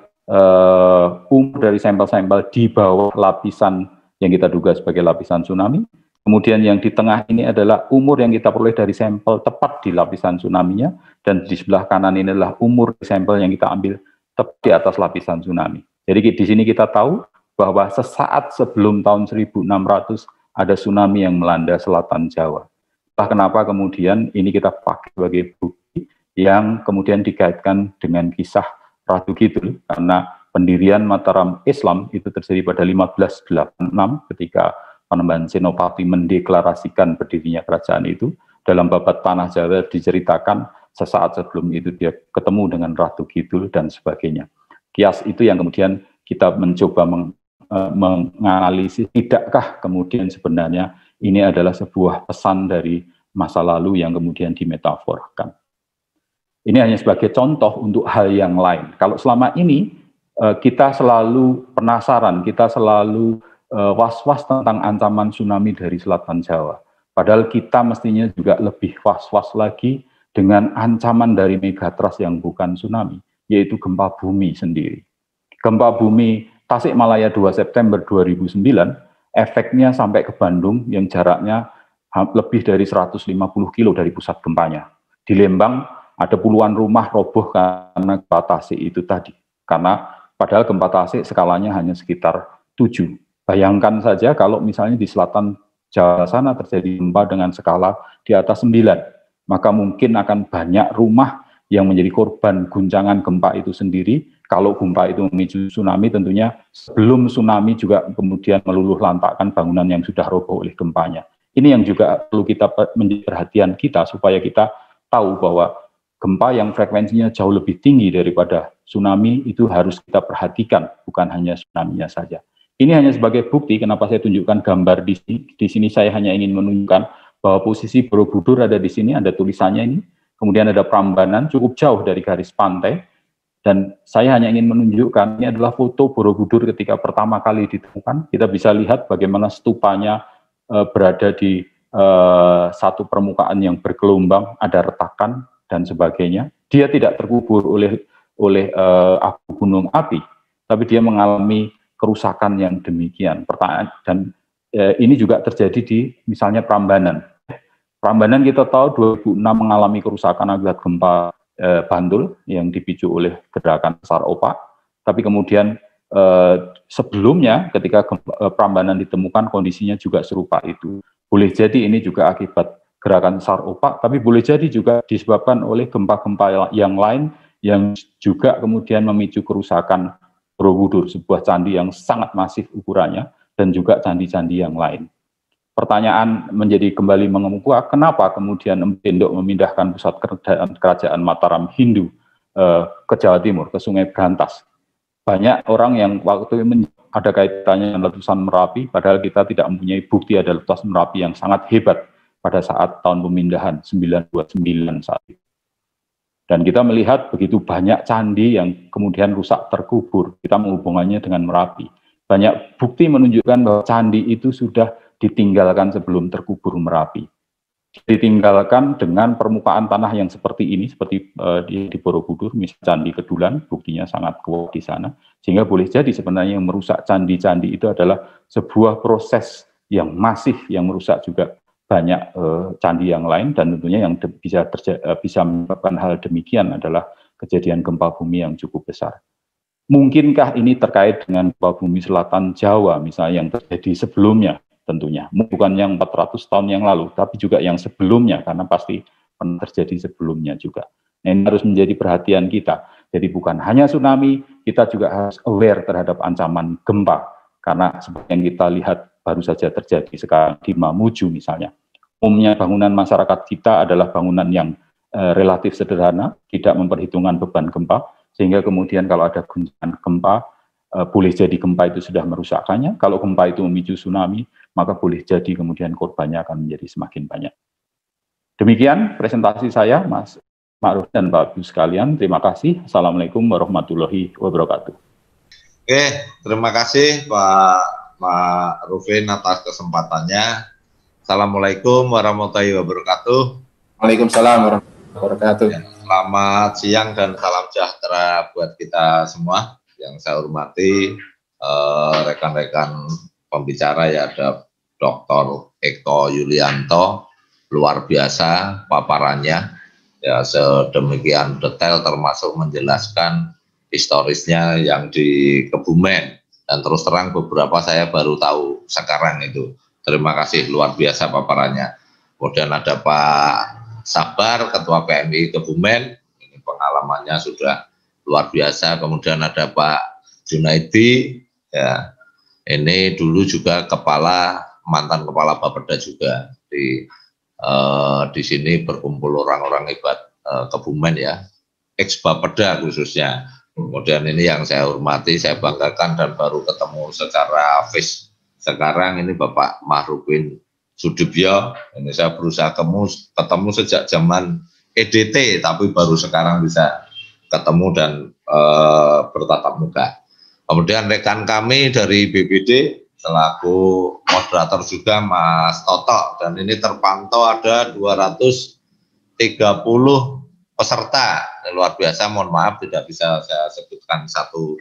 umur dari sampel-sampel di bawah lapisan yang kita duga sebagai lapisan tsunami. Kemudian yang di tengah ini adalah umur yang kita peroleh dari sampel tepat di lapisan tsunami-nya, dan di sebelah kanan ini adalah umur sampel yang kita ambil tepat di atas lapisan tsunami. Jadi di sini kita tahu bahwa sesaat sebelum tahun 1600 ada tsunami yang melanda selatan Jawa. Entah kenapa kemudian ini kita pakai sebagai bukti yang kemudian dikaitkan dengan kisah Ratu Kidul, karena pendirian Mataram Islam itu terjadi pada 1586 ketika Panembahan Senopati mendeklarasikan berdirinya kerajaan itu. Dalam babat Tanah Jawa diceritakan sesaat sebelum itu dia ketemu dengan Ratu Kidul dan sebagainya. Kias itu yang kemudian kita mencoba menganalisis, tidakkah kemudian sebenarnya ini adalah sebuah pesan dari masa lalu yang kemudian dimetaforkan. Ini hanya sebagai contoh untuk hal yang lain. Kalau selama ini kita selalu penasaran, kita selalu was-was tentang ancaman tsunami dari selatan Jawa. Padahal kita mestinya juga lebih was-was lagi dengan ancaman dari megatrust yang bukan tsunami, yaitu gempa bumi sendiri. Gempa bumi Tasikmalaya 2 September 2009, efeknya sampai ke Bandung yang jaraknya lebih dari 150 kilo dari pusat gempanya. Di Lembang ada puluhan rumah roboh karena gempa tasik itu tadi. Karena padahal gempa tasik skalanya hanya sekitar 7. Bayangkan saja kalau misalnya di selatan Jawa sana terjadi gempa dengan skala di atas 9, maka mungkin akan banyak rumah yang menjadi korban guncangan gempa itu sendiri. Kalau gempa itu memicu tsunami, tentunya sebelum tsunami juga kemudian meluluh lantakkan bangunan yang sudah roboh oleh gempanya. Ini yang juga perlu kita menjadi perhatian kita, supaya kita tahu bahwa gempa yang frekuensinya jauh lebih tinggi daripada tsunami itu harus kita perhatikan, bukan hanya tsunami-nya saja. Ini hanya sebagai bukti kenapa saya tunjukkan gambar di sini. Di sini saya hanya ingin menunjukkan bahwa posisi Borobudur ada di sini, ada tulisannya ini. Kemudian ada Prambanan cukup jauh dari garis pantai. Dan saya hanya ingin menunjukkan ini adalah foto Borobudur ketika pertama kali ditemukan. Kita bisa lihat bagaimana stupanya berada di satu permukaan yang bergelombang, ada retakan dan sebagainya. Dia tidak terkubur oleh abu gunung api, tapi dia mengalami kerusakan yang demikian. Pertanyaan, dan ini juga terjadi di misalnya Prambanan. Prambanan kita tahu 2006 mengalami kerusakan akibat gempa Bantul yang dipicu oleh gerakan sesar opak. Tapi kemudian sebelumnya ketika Prambanan ditemukan kondisinya juga serupa itu. Boleh jadi ini juga akibat gerakan sesar opak, tapi boleh jadi juga disebabkan oleh gempa-gempa yang lain yang juga kemudian memicu kerusakan Borobudur, sebuah candi yang sangat masif ukurannya, dan juga candi-candi yang lain. Pertanyaan menjadi kembali mengemuka, kenapa kemudian Empu Tendok memindahkan pusat kerajaan Mataram Hindu ke Jawa Timur, ke Sungai Berantas? Banyak orang yang waktu itu ada kaitannya dengan letusan Merapi, padahal kita tidak mempunyai bukti ada letusan Merapi yang sangat hebat pada saat tahun pemindahan 929 saat itu. Dan kita melihat begitu banyak candi yang kemudian rusak terkubur, kita menghubungannya dengan Merapi. Banyak bukti menunjukkan bahwa candi itu sudah ditinggalkan sebelum terkubur Merapi. Ditinggalkan dengan permukaan tanah yang seperti ini, seperti di Borobudur, misalnya Candi Kedulan, buktinya sangat kuat di sana. Sehingga boleh jadi sebenarnya yang merusak candi-candi itu adalah sebuah proses yang masif, yang merusak juga banyak candi yang lain, dan tentunya yang bisa menyebabkan hal demikian adalah kejadian gempa bumi yang cukup besar. Mungkinkah ini terkait dengan gempa bumi selatan Jawa misalnya yang terjadi sebelumnya? Tentunya bukan yang 400 tahun yang lalu, tapi juga yang sebelumnya, karena pasti pernah terjadi sebelumnya juga. Nah, ini harus menjadi perhatian kita. Jadi bukan hanya tsunami, kita juga harus aware terhadap ancaman gempa, karena seperti yang kita lihat baru saja terjadi sekarang di Mamuju misalnya. Umumnya bangunan masyarakat kita adalah bangunan yang relatif sederhana, tidak memperhitungkan beban gempa, sehingga kemudian kalau ada guncangan gempa, boleh jadi gempa itu sudah merusakkannya. Kalau gempa itu memicu tsunami, maka boleh jadi kemudian korbannya akan menjadi semakin banyak. Demikian presentasi saya, Mas Ma'ruf dan Bapak Ibu sekalian. Terima kasih. Assalamualaikum warahmatullahi wabarakatuh. Oke, terima kasih Pak Ma'rufin atas kesempatannya. Assalamualaikum warahmatullahi wabarakatuh. Waalaikumsalam warahmatullahi wabarakatuh. Selamat siang dan salam sejahtera buat kita semua. Yang saya hormati rekan-rekan pembicara, ya ada Dr. Eko Yulianto, luar biasa paparannya, ya sedemikian detail termasuk menjelaskan historisnya yang di Kebumen, dan terus terang beberapa saya baru tahu sekarang itu. Terima kasih, luar biasa paparannya. Kemudian ada Pak Sabar, Ketua PMI Kebumen, ini pengalamannya sudah luar biasa. Kemudian ada Pak Junaidi, ya ini dulu juga mantan kepala Bapeda juga di sini berkumpul orang-orang hebat Kebumen, ya, ex Bapeda khususnya. Kemudian ini yang saya hormati, saya banggakan dan baru ketemu secara face sekarang, ini Bapak Mahrufin Sudibyo. Ini saya berusaha ketemu sejak zaman EDT, tapi baru sekarang bisa ketemu dan bertatap muka. Kemudian rekan kami dari BPD selaku moderator juga Mas Toto, dan ini terpantau ada 230 peserta. Ini luar biasa, mohon maaf tidak bisa saya sebutkan satu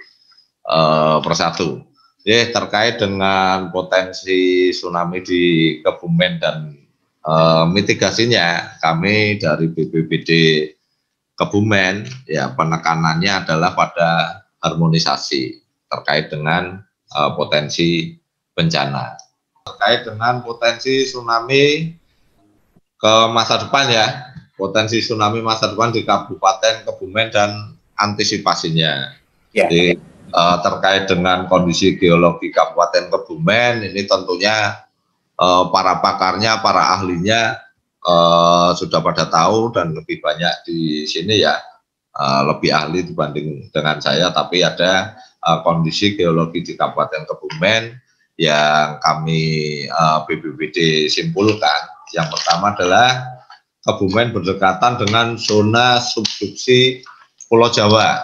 persatu. Terkait dengan potensi tsunami di Kebumen dan mitigasinya kami dari BPBD Kebumen ya penekanannya adalah pada harmonisasi terkait dengan potensi bencana. Terkait dengan potensi tsunami ke masa depan ya, potensi tsunami masa depan di Kabupaten Kebumen dan antisipasinya. Ya. Jadi terkait dengan kondisi geologi Kabupaten Kebumen ini tentunya para pakarnya, para ahlinya sudah pada tahu dan lebih banyak di sini ya, lebih ahli dibanding dengan saya, tapi ada kondisi geologi di Kabupaten Kebumen yang kami BPBD simpulkan. Yang pertama adalah Kebumen berdekatan dengan zona subduksi Pulau Jawa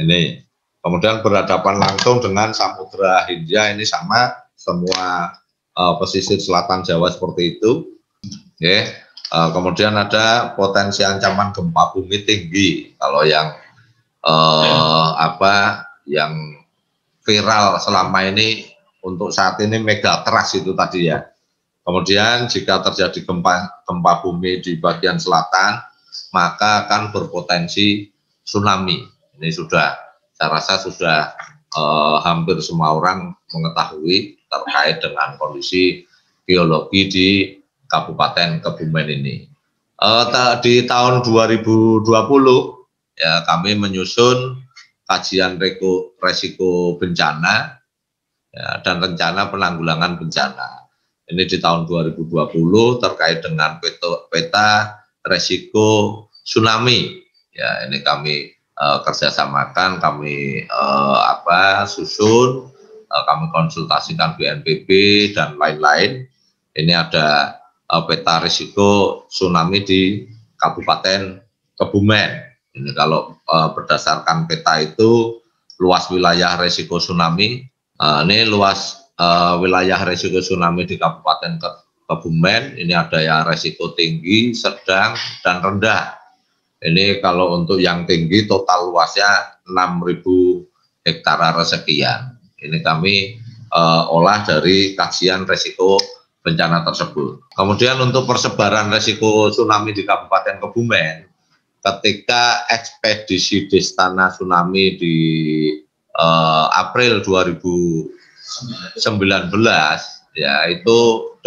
ini, kemudian berhadapan langsung dengan Samudra Hindia, ini sama semua pesisir selatan Jawa seperti itu. Oke. Kemudian ada potensi ancaman gempa bumi tinggi. Kalau yang yang viral selama ini untuk saat ini megatrust itu tadi ya. Kemudian jika terjadi gempa bumi di bagian selatan, maka akan berpotensi tsunami. Ini sudah, saya rasa sudah hampir semua orang mengetahui terkait dengan kondisi geologi di Kabupaten Kebumen ini. Di tahun 2020 ya kami menyusun kajian resiko bencana ya, dan rencana penanggulangan bencana. Ini di tahun 2020 terkait dengan peta resiko tsunami. Ya, ini kami kerjasamakan, kami susun, kami konsultasikan BNPB dan lain-lain. Ini ada peta risiko tsunami di Kabupaten Kebumen. Ini kalau berdasarkan peta itu luas wilayah risiko tsunami. Ini luas wilayah risiko tsunami di Kabupaten Kebumen. Ini ada yang risiko tinggi, sedang, dan rendah. Ini kalau untuk yang tinggi total luasnya 6.000 hektare sekian. Ini kami olah dari kajian risiko bencana tersebut. Kemudian untuk persebaran risiko tsunami di Kabupaten Kebumen, ketika ekspedisi Destana Tsunami di April 2019 ya itu 8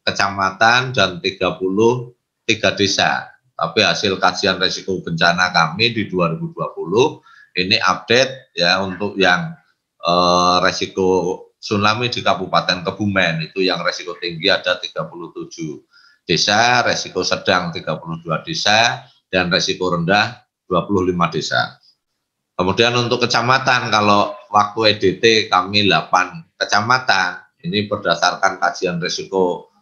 kecamatan dan 33 desa. Tapi hasil kajian risiko bencana kami di 2020 ini update ya untuk yang risiko tsunami di Kabupaten Kebumen itu yang risiko tinggi ada 37 desa, risiko sedang 32 desa, dan risiko rendah 25 desa. Kemudian untuk kecamatan, kalau waktu EDT kami 8 kecamatan, ini berdasarkan kajian risiko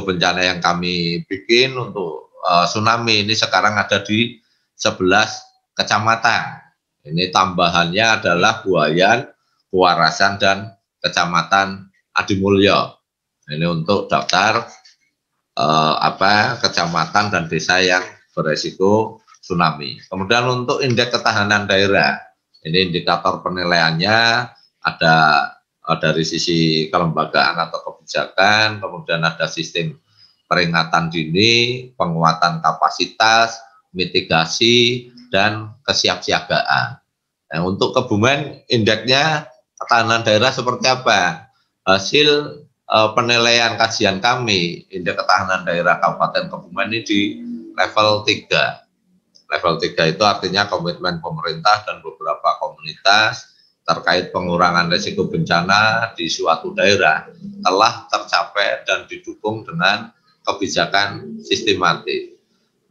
bencana yang kami bikin untuk tsunami, ini sekarang ada di 11 kecamatan. Ini tambahannya adalah Buayan, Kuarasan, dan Kecamatan Adimulyo. Ini untuk daftar kecamatan dan desa yang beresiko tsunami. Kemudian untuk indeks ketahanan daerah, ini indikator penilaiannya ada dari sisi kelembagaan atau kebijakan, kemudian ada sistem peringatan dini, penguatan kapasitas, mitigasi, dan kesiapsiagaan. Nah, untuk Kebumen indeksnya ketahanan daerah seperti apa? Hasil penilaian kajian kami, indeks ketahanan daerah Kabupaten Kebumen ini di level 3. Level 3 itu artinya komitmen pemerintah dan beberapa komunitas terkait pengurangan risiko bencana di suatu daerah telah tercapai dan didukung dengan kebijakan sistematis.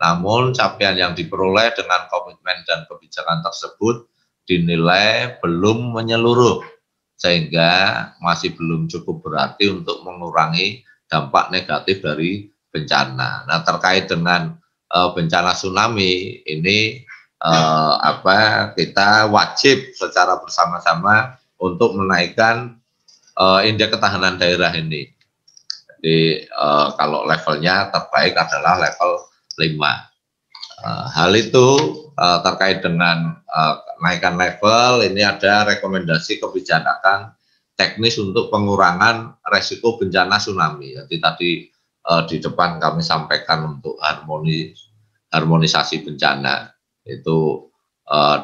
Namun capaian yang diperoleh dengan komitmen dan kebijakan tersebut dinilai belum menyeluruh, sehingga masih belum cukup berarti untuk mengurangi dampak negatif dari bencana. Nah, terkait dengan bencana tsunami ini kita wajib secara bersama-sama untuk menaikkan indeks ketahanan daerah ini. Jadi kalau levelnya terbaik adalah level 5. Hal itu terkait dengan kenaikan level, ini ada rekomendasi kebijakan teknis untuk pengurangan resiko bencana tsunami. Jadi tadi di depan kami sampaikan untuk harmonisasi bencana itu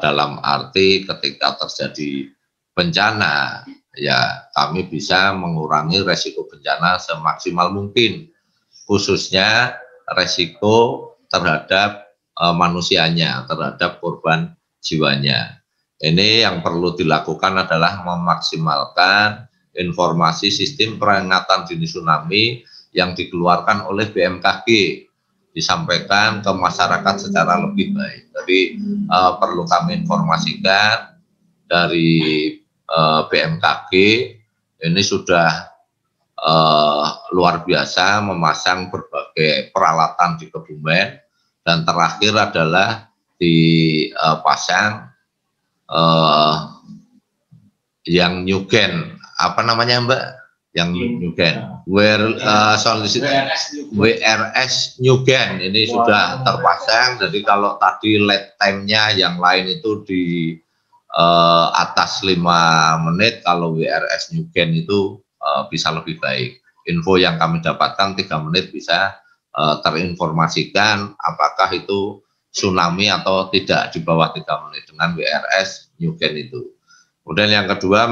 dalam arti ketika terjadi bencana ya kami bisa mengurangi resiko bencana semaksimal mungkin, khususnya resiko terhadap manusianya, terhadap korban jiwanya. Ini yang perlu dilakukan adalah memaksimalkan informasi sistem peringatan dini tsunami yang dikeluarkan oleh BMKG, disampaikan ke masyarakat secara lebih baik. Jadi perlu kami informasikan dari BMKG ini sudah luar biasa memasang berbagai peralatan di Kebumen, dan terakhir adalah dipasang yang Nyugen, apa namanya Mbak? Yang Nyugen, WRS Nyugen ini sudah terpasang. Jadi kalau tadi lead time-nya yang lain itu di atas 5 menit, kalau WRS Nyugen itu bisa lebih baik. Info yang kami dapatkan 3 menit bisa terinformasikan apakah itu tsunami atau tidak di bawah 3 menit dengan WRS Nyugen itu. Kemudian yang kedua,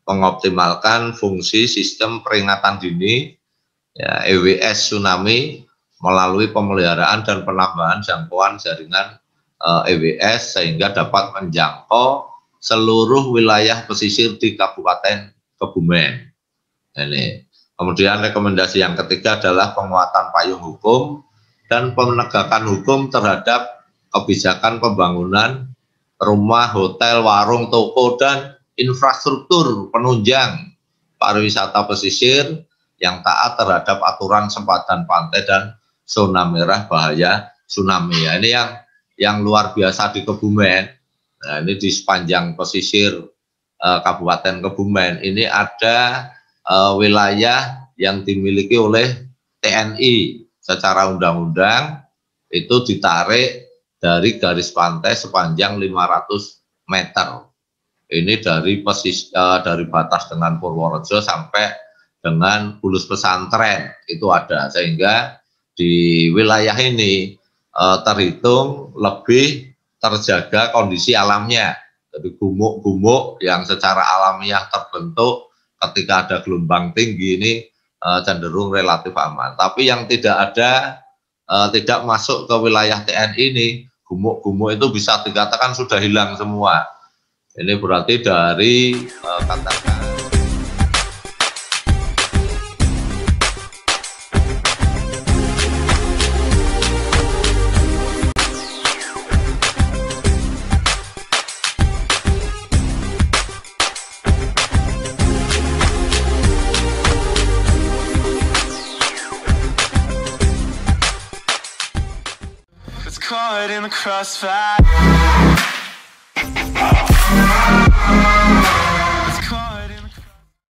mengoptimalkan fungsi sistem peringatan dini ya, EWS tsunami melalui pemeliharaan dan penambahan jangkauan jaringan EWS sehingga dapat menjangkau seluruh wilayah pesisir di Kabupaten Kebumen. Ini. Kemudian rekomendasi yang ketiga adalah penguatan payung hukum dan penegakan hukum terhadap kebijakan pembangunan rumah, hotel, warung, toko, dan infrastruktur penunjang pariwisata pesisir yang taat terhadap aturan sempadan pantai dan zona merah bahaya tsunami. Ya, ini yang luar biasa di Kebumen. Nah, ini di sepanjang pesisir Kabupaten Kebumen ini ada wilayah yang dimiliki oleh TNI secara undang-undang, itu ditarik dari garis pantai sepanjang 500 meter. Ini dari batas dengan Purworejo sampai dengan Bulus Pesantren itu ada, sehingga di wilayah ini terhitung lebih terjaga kondisi alamnya. Jadi gumuk-gumuk yang secara alamiah terbentuk ketika ada gelombang tinggi ini cenderung relatif aman. Tapi yang tidak ada, tidak masuk ke wilayah TNI ini, gumuk-gumuk itu bisa dikatakan sudah hilang semua. Ini berarti dari katakan caught in the crossfire.